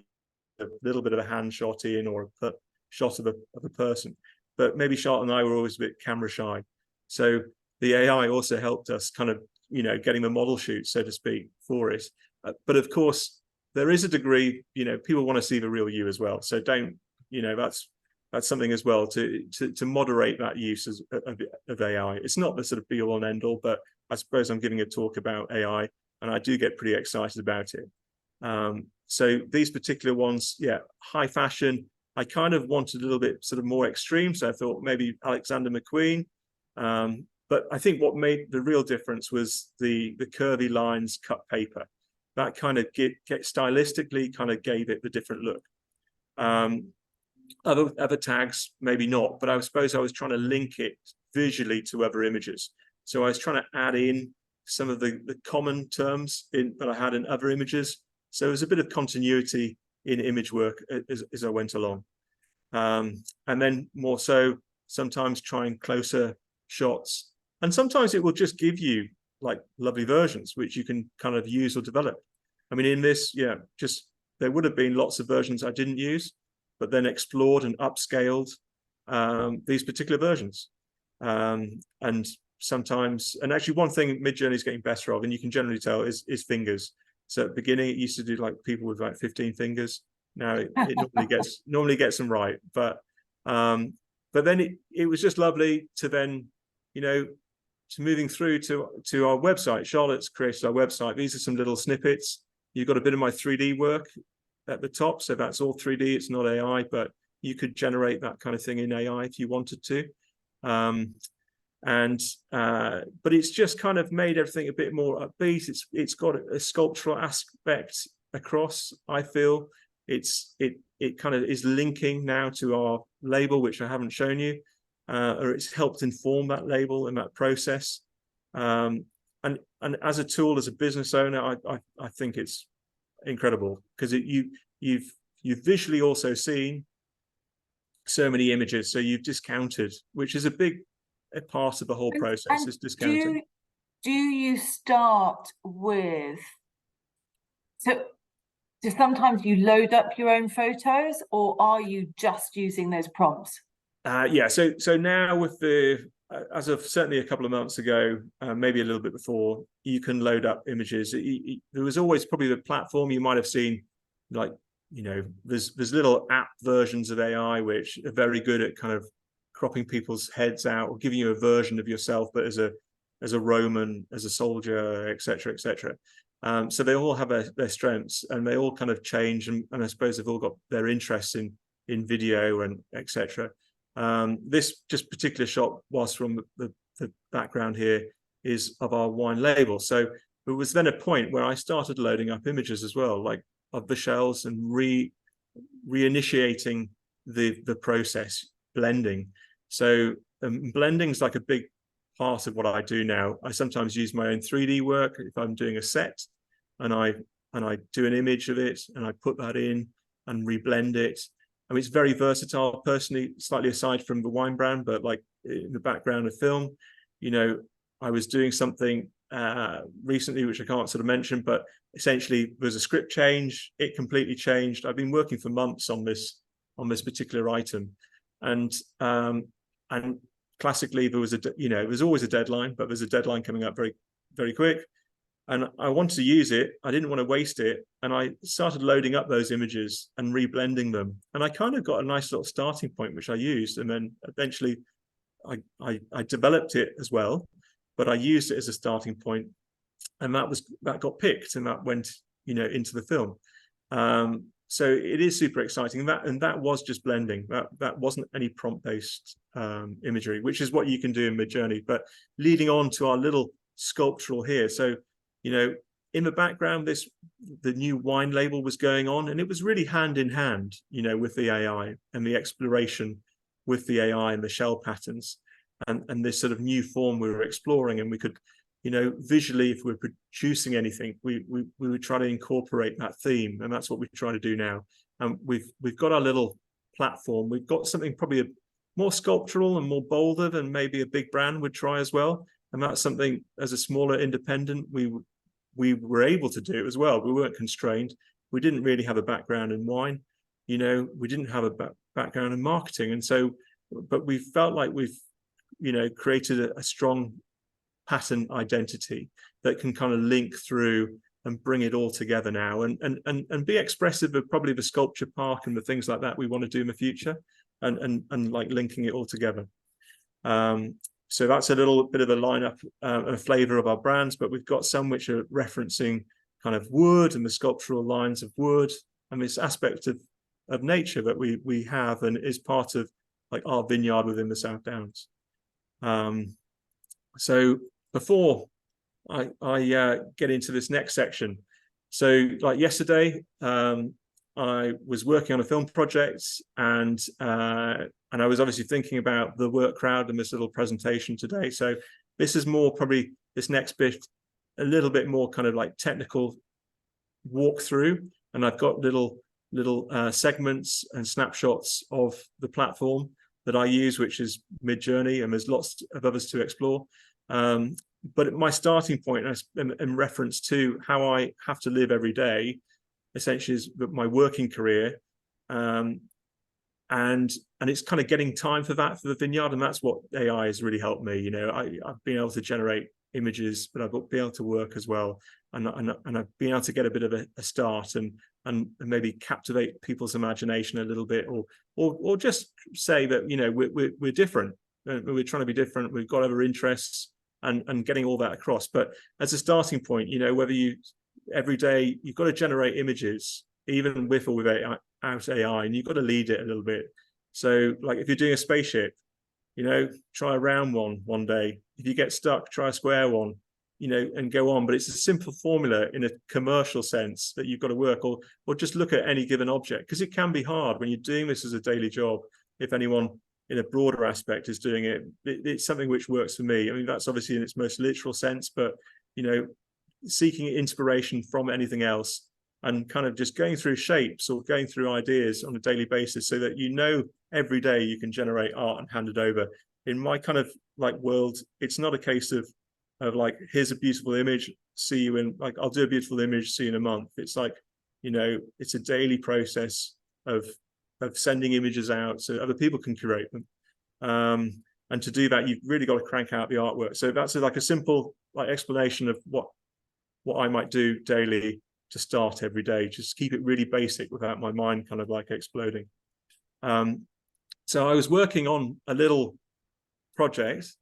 [SPEAKER 2] have a little bit of a hand shot in, or a shot of a person. But maybe Charlotte and I were always a bit camera shy. So the AI also helped us kind of, getting the model shoot, so to speak, for it. But of course, there is a degree, people want to see the real you as well. So don't, that's something as well to moderate that use of AI. It's not the sort of be all and end all, but I suppose I'm giving a talk about AI, and I do get pretty excited about it. So these particular ones, yeah, high fashion. I kind of wanted a little bit sort of more extreme, so I thought maybe Alexander McQueen. But I think what made the real difference was the curvy lines cut paper. That kind of stylistically kind of gave it the different look. Other tags, maybe not, but I suppose I was trying to link it visually to other images. So I was trying to add in some of the common terms that I had in other images. So there was a bit of continuity in image work as I went along. And then more so, sometimes trying closer shots. And sometimes it will just give you like lovely versions, which you can kind of use or develop. I mean, in this, yeah, there would have been lots of versions I didn't use, but then explored and upscaled these particular versions. And sometimes, and actually one thing Midjourney is getting better of, and you can generally tell, is fingers. So at the beginning, it used to do like people with like 15 fingers. Now it normally gets them right. But then it was just lovely to then, to moving through to our website. Charlotte's created our website. These are some little snippets. You've got a bit of my 3D work at the top. So that's all 3D. It's not AI, but you could generate that kind of thing in AI if you wanted to. But it's just kind of made everything a bit more upbeat. It's got a sculptural aspect across. I feel it kind of is linking now to our label, which I haven't shown you, or it's helped inform that label and that process. And as a tool, as a business owner, I think it's incredible, because you've visually also seen so many images, so you've discounted, which is a big part of the whole process, is discounting.
[SPEAKER 1] Do you start with, so sometimes you load up your own photos, or are you just using those prompts?
[SPEAKER 2] Yeah, so now with as of certainly a couple of months ago, maybe a little bit before, you can load up images. There was always probably the platform you might have seen, like, there's little app versions of AI which are very good at kind of cropping people's heads out, or giving you a version of yourself, but as a Roman, as a soldier, etc., etc. So they all have their strengths, and they all kind of change, and I suppose they've all got their interests in video and etc. This just particular shot, whilst from the background here, is of our wine label. So it was then a point where I started loading up images as well, like of the shells, and reinitiating the process, blending. So blending is like a big part of what I do now. I sometimes use my own 3D work if I'm doing a set, and I do an image of it, and I put that in and reblend it. I mean, it's very versatile. Personally, slightly aside from the wine brand, but like in the background of film, I was doing something recently, which I can't sort of mention, but essentially there's a script change. It completely changed. I've been working for months on this particular item, and classically there was it was always a deadline, but there's a deadline coming up very, very quick. And I wanted to use it. I didn't want to waste it. And I started loading up those images and reblending them. And I kind of got a nice little starting point, which I used. And then eventually I developed it as well, but I used it as a starting point. And that got picked, and that went, into the film. So it is super exciting. And that was just blending. That wasn't any prompt-based imagery, which is what you can do in Midjourney. But leading on to our little sculptural here. So, in the background, the new wine label was going on, and it was really hand in hand, with the AI and the exploration with the AI and the shell patterns, and this sort of new form we were exploring. And we could visually, if we're producing anything, we would try to incorporate that theme, and that's what we try to do now. And we've got our little platform. We've got something probably more sculptural and more bolder than maybe a big brand would try as well. And that's something, as a smaller independent, we were able to do as well. We weren't constrained. We didn't really have a background in wine. We didn't have a background in marketing. And so, but we felt like we've, created a strong pattern identity that can kind of link through and bring it all together now, and be expressive of probably the sculpture park and the things like that we want to do in the future, and like linking it all together. So that's a little bit of a lineup, a flavor of our brands, but we've got some which are referencing kind of wood and the sculptural lines of wood and this aspect of nature that we have and is part of like our vineyard within the South Downs. So before I get into this next section, so like yesterday, I was working on a film project, and I was obviously thinking about the work crowd and this little presentation today. So this is more probably this next bit, a little bit more kind of like technical walkthrough, and I've got little segments and snapshots of the platform that I use, which is Midjourney, and there's lots of others to explore. But my starting point in reference to how I have to live every day, essentially, is my working career, and it's kind of getting time for that for the vineyard, and that's what AI has really helped me. I've been able to generate images, but I've been able to work as well, and I've been able to get a bit of a start and maybe captivate people's imagination a little bit, or just say that we're different, we're trying to be different, we've got other interests, and getting all that across. But as a starting point, whether every day you've got to generate images, even with or without AI, and you've got to lead it a little bit. So like if you're doing a spaceship, try a round one day. If you get stuck, try a square one, and go on. But it's a simple formula in a commercial sense that you've got to work, or just look at any given object, because it can be hard when you're doing this as a daily job. If anyone in a broader aspect is doing it, it's something which works for me. I mean, that's obviously in its most literal sense, but seeking inspiration from anything else and kind of just going through shapes or going through ideas on a daily basis, so that every day you can generate art and hand it over. In my kind of like world, it's not a case of like, here's a beautiful image, see you in, like, I'll do a beautiful image, see you in a month. It's like, it's a daily process of sending images out so other people can curate them. And to do that, you've really got to crank out the artwork. So that's like a simple like explanation of what I might do daily to start every day. Just keep it really basic without my mind kind of like exploding. So I was working on a little project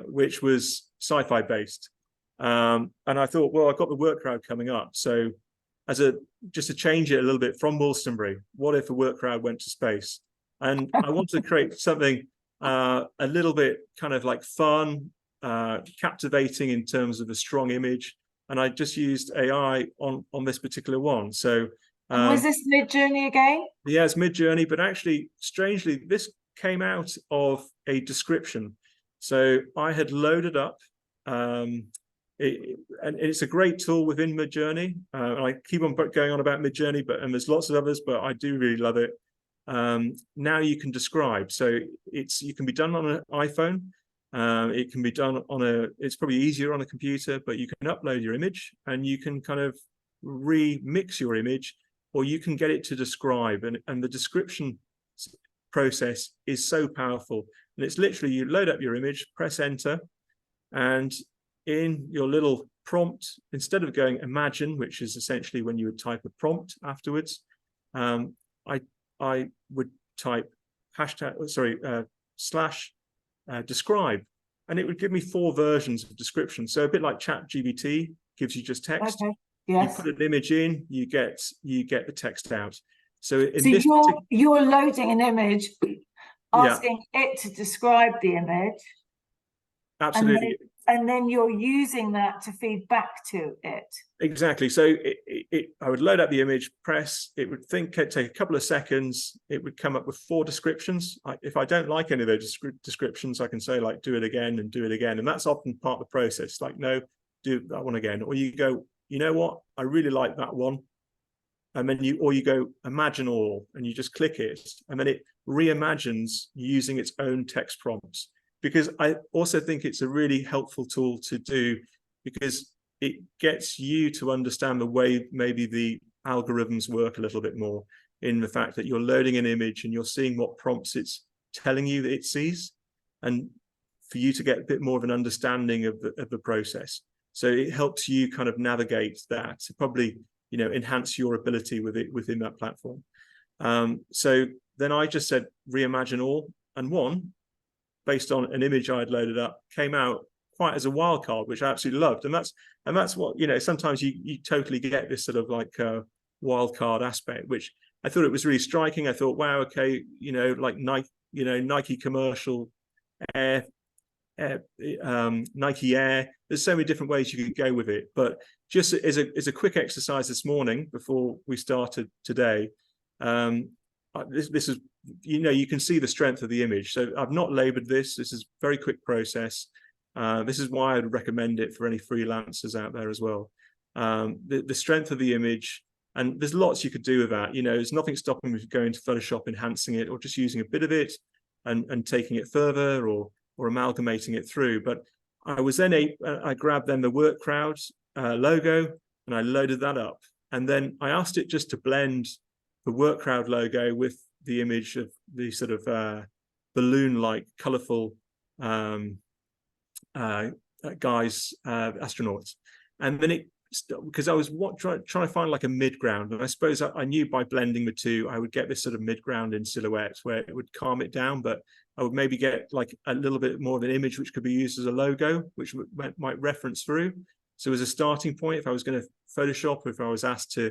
[SPEAKER 2] which was sci-fi based, and I thought, well, I've got the work crowd coming up, so just to change it a little bit from Wolstonbury, what if a work crowd went to space? And I wanted to create something a little bit kind of like fun, captivating in terms of a strong image, and I just used AI on this particular one. So
[SPEAKER 1] was this Midjourney again?
[SPEAKER 2] Yeah, it's Midjourney, but actually, strangely, this came out of a description. So I had loaded up, and it's a great tool within Midjourney. I keep on going on about Midjourney, and there's lots of others, but I do really love it. Now you can describe, so you can be done on an iPhone. It can be done it's probably easier on a computer, but you can upload your image and you can kind of remix your image, or you can get it to describe, and the description process is so powerful. And it's literally, you load up your image, press enter, and in your little prompt, instead of going imagine, which is essentially when you would type a prompt afterwards, I would type / describe, and it would give me 4 versions of description. So a bit like ChatGPT gives you just text.
[SPEAKER 1] Okay. Yes.
[SPEAKER 2] You put an image in, you get the text out. So
[SPEAKER 1] you're loading an image, asking it to describe the image.
[SPEAKER 2] Absolutely.
[SPEAKER 1] And then you're using that to feed back to it.
[SPEAKER 2] Exactly. So I would load up the image, press, it would take a couple of seconds, it would come up with 4 descriptions. If I don't like any of those descriptions, I can say like, do it again and do it again. And that's often part of the process. Like, no, do that one again. Or you go, you know what, I really like that one. And then you go, imagine all, and you just click it. And then it reimagines using its own text prompts. Because I also think it's a really helpful tool to do, because it gets you to understand the way maybe the algorithms work a little bit more, in the fact that you're loading an image and you're seeing what prompts it's telling you that it sees, and for you to get a bit more of an understanding of the process. So it helps you kind of navigate that to probably, you know, enhance your ability with it within that platform. So then I just said reimagine all, and one, based on an image I had loaded up, came out quite as a wild card, which I absolutely loved. And that's what, you know, sometimes you totally get this sort of like wild card aspect, which I thought it was really striking. I thought, wow, okay, you know, like Nike commercial, Nike Air. There's so many different ways you could go with it. But just as a quick exercise this morning before we started today, this is, you know, you can see the strength of the image. So I've not labored this. This is a very quick process. This is why I'd recommend it for any freelancers out there as well. The strength of the image, and there's lots you could do with that. You know, there's nothing stopping me from going to Photoshop, enhancing it, or just using a bit of it and taking it further, or amalgamating it through. But I was then I grabbed then the Work Crowd logo, and I loaded that up. And then I asked it just to blend the Work Crowd logo with the image of the sort of balloon-like, colorful guys, astronauts. And then because I was trying to find like a mid-ground, and I suppose I knew by blending the two, I would get this sort of mid-ground in silhouette where it would calm it down, but I would maybe get like a little bit more of an image which could be used as a logo, which might reference through. So as a starting point, if I was going to Photoshop, if I was asked to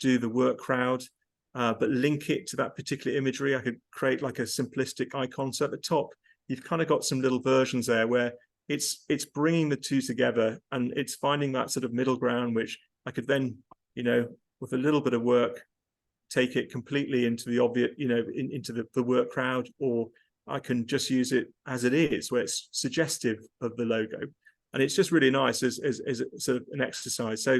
[SPEAKER 2] do the Work Crowd, but link it to that particular imagery, I could create like a simplistic icon. So at the top, you've kind of got some little versions there where it's bringing the two together, and it's finding that sort of middle ground, which I could then, you know, with a little bit of work, take it completely into the obvious, you know, into the Work Crowd, or I can just use it as it is, where it's suggestive of the logo. And it's just really nice as sort of an exercise. So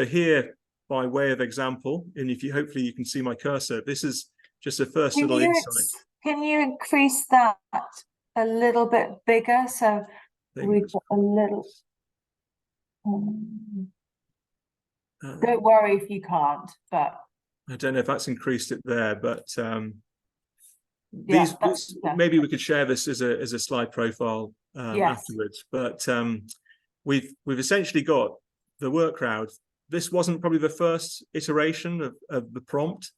[SPEAKER 2] here, by way of example, and hopefully you can see my cursor, this is just a first little insight.
[SPEAKER 1] Can you increase that a little bit bigger? So we've got a little. Don't worry if you can't, but
[SPEAKER 2] I don't know if that's increased it there, but
[SPEAKER 1] yeah,
[SPEAKER 2] maybe we could share this as a slide profile afterwards. But we've essentially got the Work Crowd. This wasn't probably the first iteration of the prompt.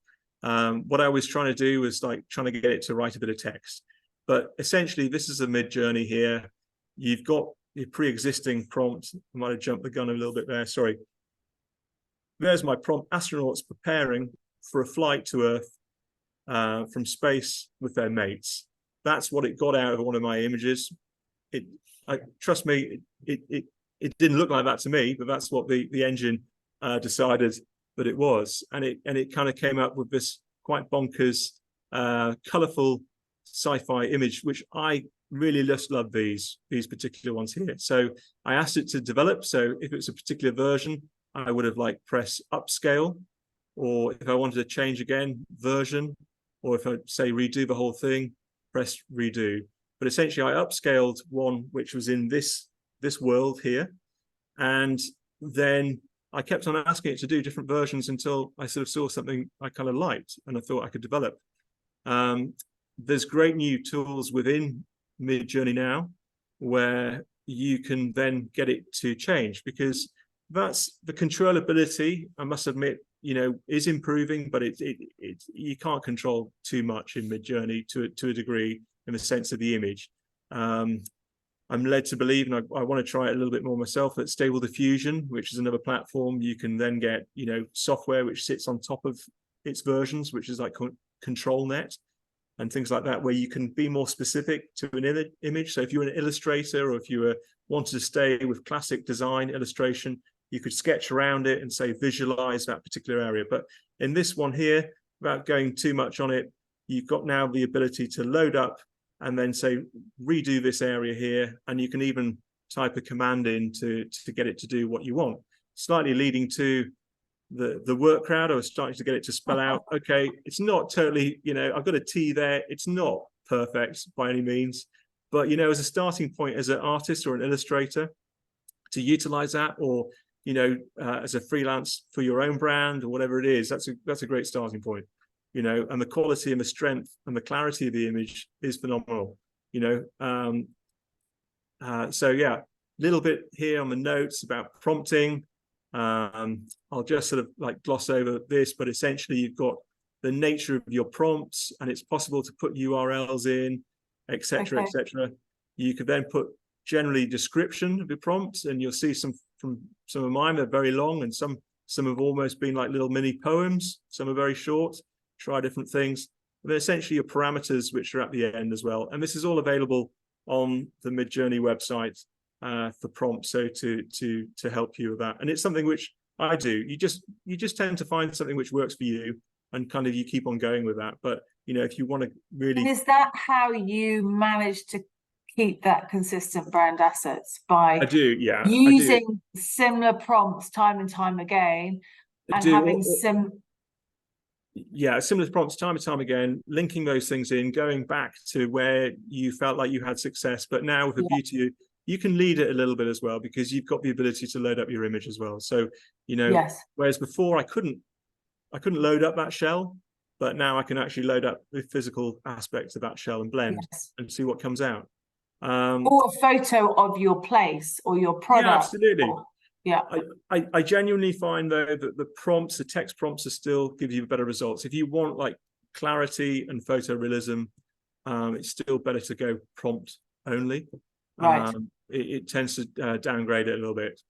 [SPEAKER 2] What I was trying to do was like trying to get it to write a bit of text. But essentially, this is a mid-journey here. You've got your pre-existing prompt. I might have jumped the gun a little bit there, sorry. There's my prompt: astronauts preparing for a flight to Earth from space with their mates. That's what it got out of one of my images. Trust me, it didn't look like that to me, but that's what the engine decided that it was. And it kind of came up with this quite bonkers, colorful sci-fi image, which I really just love these particular ones here. So I asked it to develop. So if it's a particular version, I would have like press upscale, or if I wanted to change again, version, or if I say redo the whole thing, press redo. But essentially I upscaled one which was in this world here. And then I kept on asking it to do different versions until I sort of saw something I kind of liked and I thought I could develop. There's great new tools within Midjourney now where you can then get it to change, because that's the controllability, I must admit, you know, is improving, but you can't control too much in Midjourney to a degree in the sense of the image. I'm led to believe, and I want to try it a little bit more myself, that Stable Diffusion, which is another platform, you can then get, you know, software which sits on top of its versions, which is like ControlNet and things like that, where you can be more specific to an image. So if you're an illustrator, or if you wanted to stay with classic design illustration, you could sketch around it and say visualize that particular area. But in this one here, without going too much on it, you've got now the ability to load up and then say redo this area here, and you can even type a command in to get it to do what you want. Slightly leading to the work crowd, I was starting to get it to spell out, okay, it's not totally, I've got a T there, it's not perfect by any means, but as a starting point, as an artist or an illustrator, to utilize that, or as a freelance for your own brand or whatever it is, that's a great starting point. And the quality and the strength and the clarity of the image is phenomenal. So yeah, a little bit here on the notes about prompting. I'll just sort of like gloss over this, but essentially you've got the nature of your prompts, and it's possible to put URLs in, etc., etc. You could then put generally description of your prompts, and you'll see some of mine are very long, and some have almost been like little mini poems. Some are very short. Try different things. But essentially your parameters, which are at the end as well. And this is all available on the Midjourney website for prompts, so to help you with that. And it's something which I do. You just tend to find something which works for you, and kind of you keep on going with that. But if you want to really,
[SPEAKER 1] and is that how you manage to keep that consistent brand assets? By
[SPEAKER 2] I do, yeah,
[SPEAKER 1] using similar prompts time and time again, and having similar
[SPEAKER 2] prompts time and time again, linking those things in, going back to where you felt like you had success. But now with the beauty, you can lead it a little bit as well, because you've got the ability to load up your image as well. So whereas before I couldn't load up that shell, but now I can actually load up the physical aspects of that shell and blend and see what comes out.
[SPEAKER 1] Or a photo of your place or your product.
[SPEAKER 2] Yeah, absolutely.
[SPEAKER 1] Yeah,
[SPEAKER 2] I genuinely find though that the text prompts still give you better results. If you want like clarity and photorealism, it's still better to go prompt only.
[SPEAKER 1] Right.
[SPEAKER 2] It tends to downgrade it a little bit.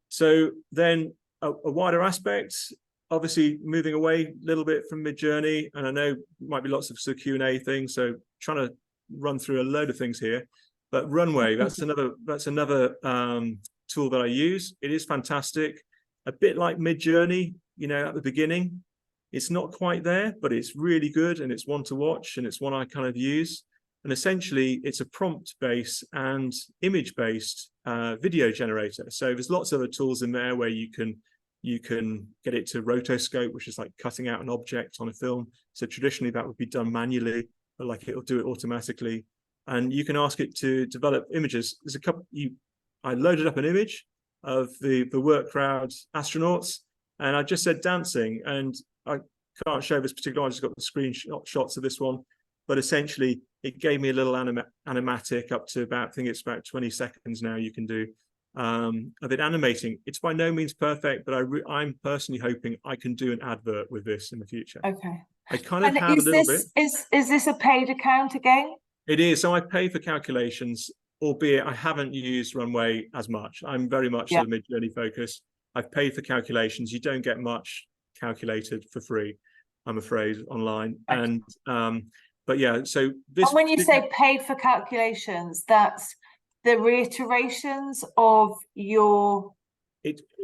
[SPEAKER 2] So then a wider aspect, obviously moving away a little bit from Midjourney, and I know might be lots of Q&A things, so trying to run through a load of things here. But Runway, that's another tool that I use. It is fantastic, a bit like Midjourney, at the beginning. It's not quite there, but it's really good, and it's one to watch, and it's one I kind of use. And essentially, it's a prompt-based and image-based video generator. So there's lots of other tools in there where you can get it to rotoscope, which is like cutting out an object on a film. So traditionally, that would be done manually, but like it'll do it automatically. And you can ask it to develop images. There's a couple. I loaded up an image of the work crowd astronauts, and I just said dancing, and I can't show this particular one. I just got the screenshots of this one, but essentially it gave me a little animatic up to about, I think it's about 20 seconds now you can do of it animating. It's by no means perfect, but I'm personally hoping I can do an advert with this in the future.
[SPEAKER 1] Okay.
[SPEAKER 2] I kind of have a little bit.
[SPEAKER 1] Is this a paid account again?
[SPEAKER 2] It is. So I pay for calculations, albeit I haven't used Runway as much. I'm very much sort of Midjourney focused. I've paid for calculations. You don't get much calculated for free, I'm afraid, online. Right. And but yeah, so this.
[SPEAKER 1] And when you say paid for calculations, that's the reiterations of your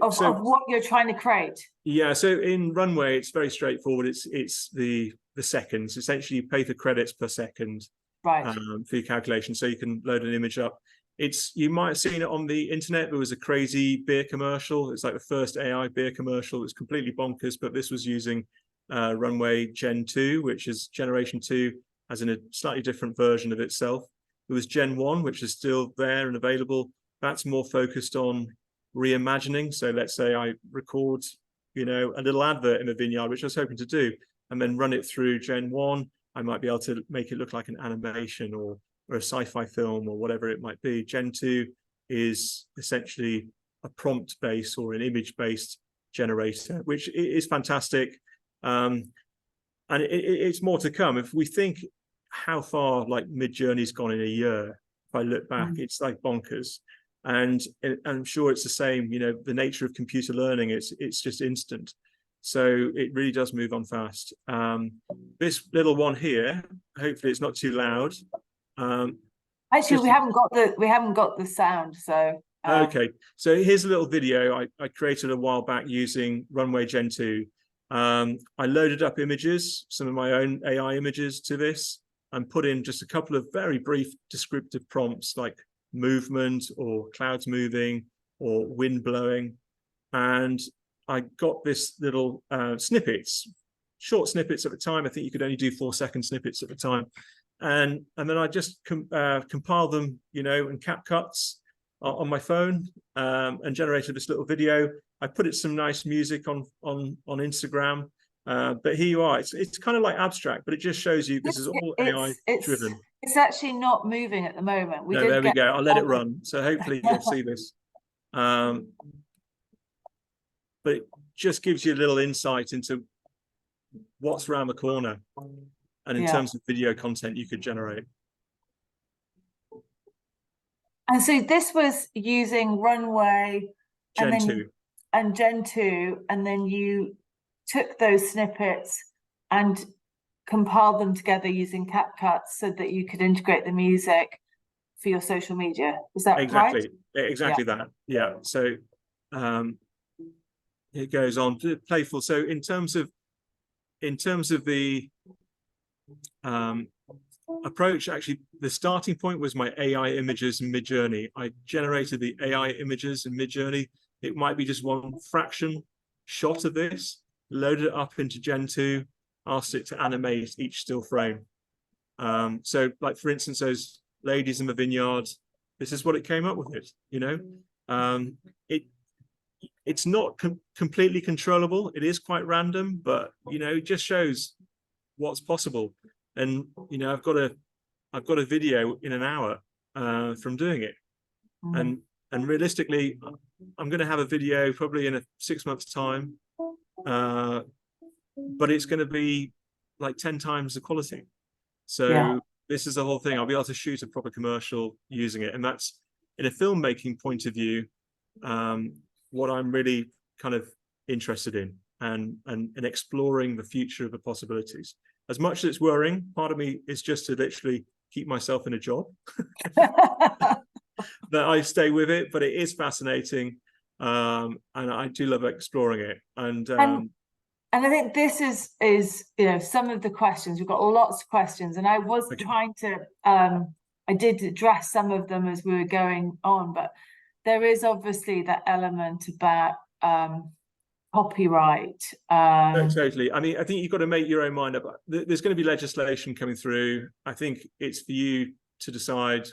[SPEAKER 1] of what you're trying to create.
[SPEAKER 2] Yeah. So in Runway, it's very straightforward. It's the seconds. Essentially, you pay for credits per second.
[SPEAKER 1] Right.
[SPEAKER 2] For your calculation, so you can load an image up. You might have seen it on the internet. There was a crazy beer commercial. It's like the first AI beer commercial. It's completely bonkers, but this was using Runway Gen 2, which is Generation 2, as in a slightly different version of itself. There was Gen 1, which is still there and available. That's more focused on reimagining. So let's say I record, a little advert in the vineyard, which I was hoping to do, and then run it through Gen 1. I might be able to make it look like an animation or a sci-fi film or whatever it might be. Gen 2 is essentially a prompt-based or an image-based generator, which is fantastic. And it's more to come. If we think how far like Midjourney's gone in a year, if I look back, it's like bonkers. And I'm sure it's the same, the nature of computer learning, it's just instant. So it really does move on fast. This little one here, hopefully it's not too loud.
[SPEAKER 1] Actually, we haven't got the sound, so
[SPEAKER 2] Okay, so here's a little video I created a while back using Runway Gen 2. I loaded up images, some of my own AI images to this, and put in just a couple of very brief descriptive prompts like movement or clouds moving or wind blowing. And I got this little snippets, short snippets at the time. I think you could only do 4-second snippets at the time. And then I just compiled them, you know, in CapCuts on my phone, and generated this little video. I put it some nice music on Instagram. But here you are. It's kind of like abstract, but it just shows you this is all AI driven.
[SPEAKER 1] It's actually not moving at the moment.
[SPEAKER 2] There we go. I'll let it run. So hopefully you'll see this. But it just gives you a little insight into what's around the corner, and in terms of video content you could generate.
[SPEAKER 1] And so this was using Runway
[SPEAKER 2] Gen 2.
[SPEAKER 1] And Gen 2, and then you took those snippets and compiled them together using CapCuts so that you could integrate the music for your social media. Is that
[SPEAKER 2] exactly
[SPEAKER 1] right?
[SPEAKER 2] Exactly that. Yeah. So it goes on to playful. So in terms of the approach, actually the starting point was my AI images in Midjourney. I generated the AI images in Midjourney. It might be just one fraction shot of this, loaded it up into Gen 2, asked it to animate each still frame. So like, for instance, those ladies in the vineyard, this is what it came up with it, you know. It's not completely controllable. It is quite random, but, you know, it just shows what's possible. And, you know, I've got a video in an hour from doing it. And realistically, I'm going to have a video probably in 6 months' time, but it's going to be like 10 times the quality. So this is the whole thing. I'll be able to shoot a proper commercial using it. And that's, in a filmmaking point of view, what I'm really kind of interested in, and exploring the future of the possibilities. As much as it's worrying, part of me is just to literally keep myself in a job. That I stay with it, but it is fascinating, and I do love exploring it. And
[SPEAKER 1] I think this is you know, some of the questions. We've got lots of questions, and I was trying to I did address some of them as we were going on, but there is obviously that element about copyright.
[SPEAKER 2] No, totally. I mean, I think you've got to make your own mind up. There's going to be legislation coming through. I think it's for you to decide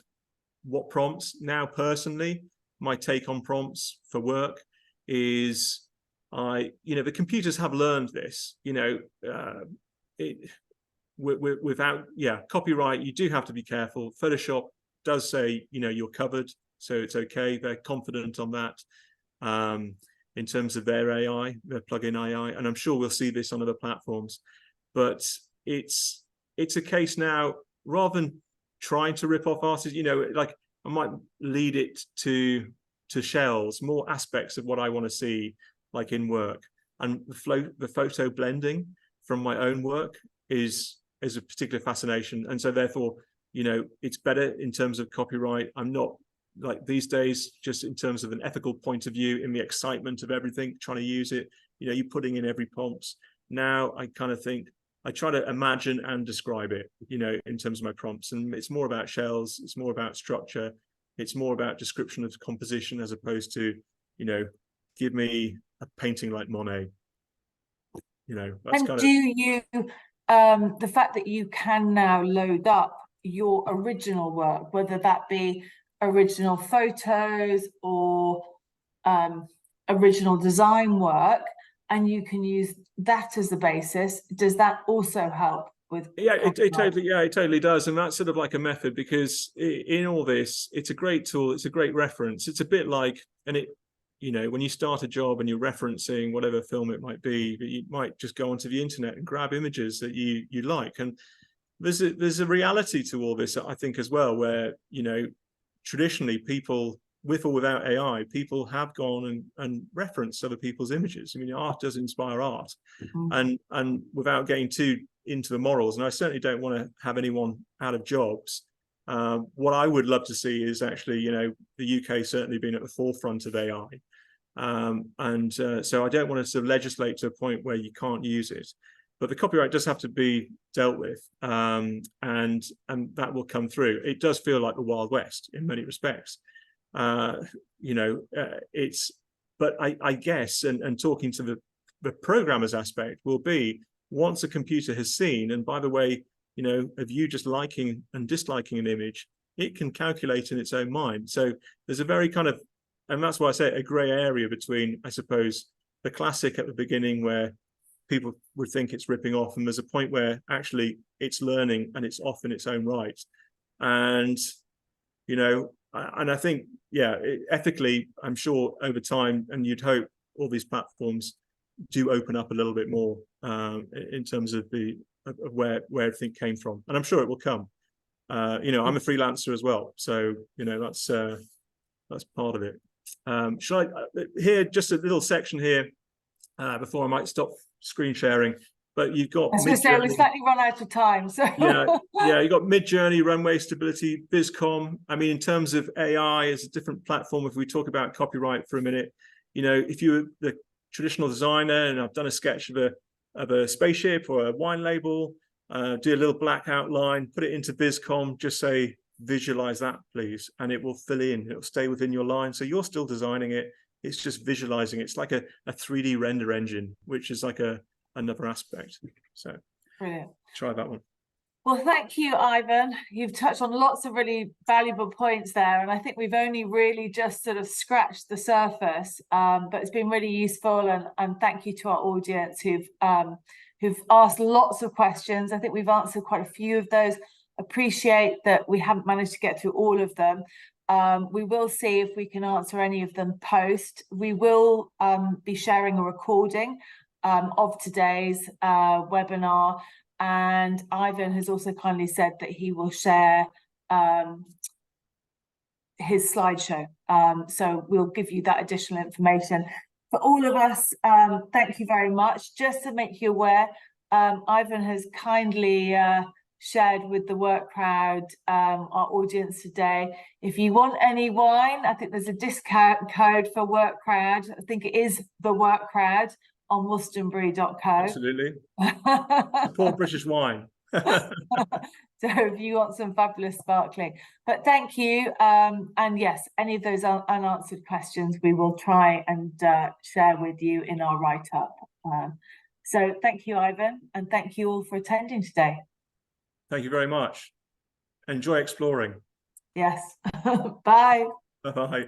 [SPEAKER 2] what prompts. Now, personally, my take on prompts for work is, you know, the computers have learned this, you know, without copyright, you do have to be careful. Photoshop does say, you know, you're covered, so it's okay. They're confident on that. In terms of their AI, their plugin AI, and I'm sure we'll see this on other platforms. But it's a case now, rather than trying to rip off artists, you know, like I might lead it to shells, more aspects of what I want to see, like in work. And the photo blending from my own work is a particular fascination. And so therefore, you know, it's better in terms of copyright. I'm not, like these days, just in terms of an ethical point of view, in the excitement of everything, trying to use it, you know, you're putting in every prompt. Now I kind of think, I try to imagine and describe it, you know, in terms of my prompts. And it's more about shells, it's more about structure, it's more about description of composition, as opposed to, you know, give me a painting like Monet. You know, that's kind
[SPEAKER 1] do you the fact that you can now load up your original work, whether that be original photos or original design work, and you can use that as the basis, does that also help with?
[SPEAKER 2] It totally does. And that's sort of like a method, because in all this, it's a great tool, it's a great reference. It's a bit like, and it, you know, when you start a job and you're referencing whatever film it might be, but you might just go onto the internet and grab images that you like. And there's a reality to all this, I think, as well, where, you know, traditionally people, with or without AI, people have gone and referenced other people's images. I mean, art does inspire art. And without getting too into the morals, and I certainly don't want to have anyone out of jobs, What I would love to see is actually, you know, the UK certainly being at the forefront of AI. So I don't want to sort of legislate to a point where you can't use it, but the copyright does have to be dealt with, and that will come through. It does feel like the Wild West in many respects, you know. But I guess, and talking to the programmers aspect will be, once a computer has seen, and by the way, you know, of you just liking and disliking an image, it can calculate in its own mind. So there's a very kind of, and that's why I say a grey area between, I suppose, the classic at the beginning where people would think it's ripping off, and there's a point where actually it's learning and it's off in its own right. And, you know, and I think, yeah, ethically, I'm sure over time, and you'd hope all these platforms do open up a little bit more in terms of where everything came from, and I'm sure it will come. You know, I'm a freelancer as well, so you know that's part of it. Shall I here just a little section here before I might stop screen sharing? But you've got,
[SPEAKER 1] I was going to say, we slightly run out of time, so
[SPEAKER 2] yeah, you got Midjourney, Runway Stability, BizCom. I mean, in terms of AI as a different platform, if we talk about copyright for a minute, you know, if you're the traditional designer, and I've done a sketch of a spaceship or a wine label, do a little black outline, put it into BizCom, just say visualize that please, and it will fill in, it'll stay within your line, so you're still designing it, it's just visualizing. It's like a 3D render engine, which is like another aspect. So
[SPEAKER 1] brilliant.
[SPEAKER 2] Try that one.
[SPEAKER 1] Well, thank you, Ivan. You've touched on lots of really valuable points there, and I think we've only really just sort of scratched the surface, but it's been really useful, and thank you to our audience who've asked lots of questions. I think we've answered quite a few of those. Appreciate that we haven't managed to get through all of them. We will see if we can answer any of them post. We will be sharing a recording of today's webinar. And Ivan has also kindly said that he will share his slideshow. So we'll give you that additional information. For all of us, thank you very much. Just to make you aware, Ivan has kindly shared with the work crowd, our audience today. If you want any wine, I think there's a discount code for work crowd. I think it is the work crowd on wolstonbury.co.
[SPEAKER 2] Absolutely. Support British wine.
[SPEAKER 1] So if you want some fabulous sparkling. But thank you. And yes, any of those unanswered questions we will try and share with you in our write-up. So thank you, Ivan, and thank you all for attending today.
[SPEAKER 2] Thank you very much. Enjoy exploring.
[SPEAKER 1] Yes. Bye.
[SPEAKER 2] Bye-bye.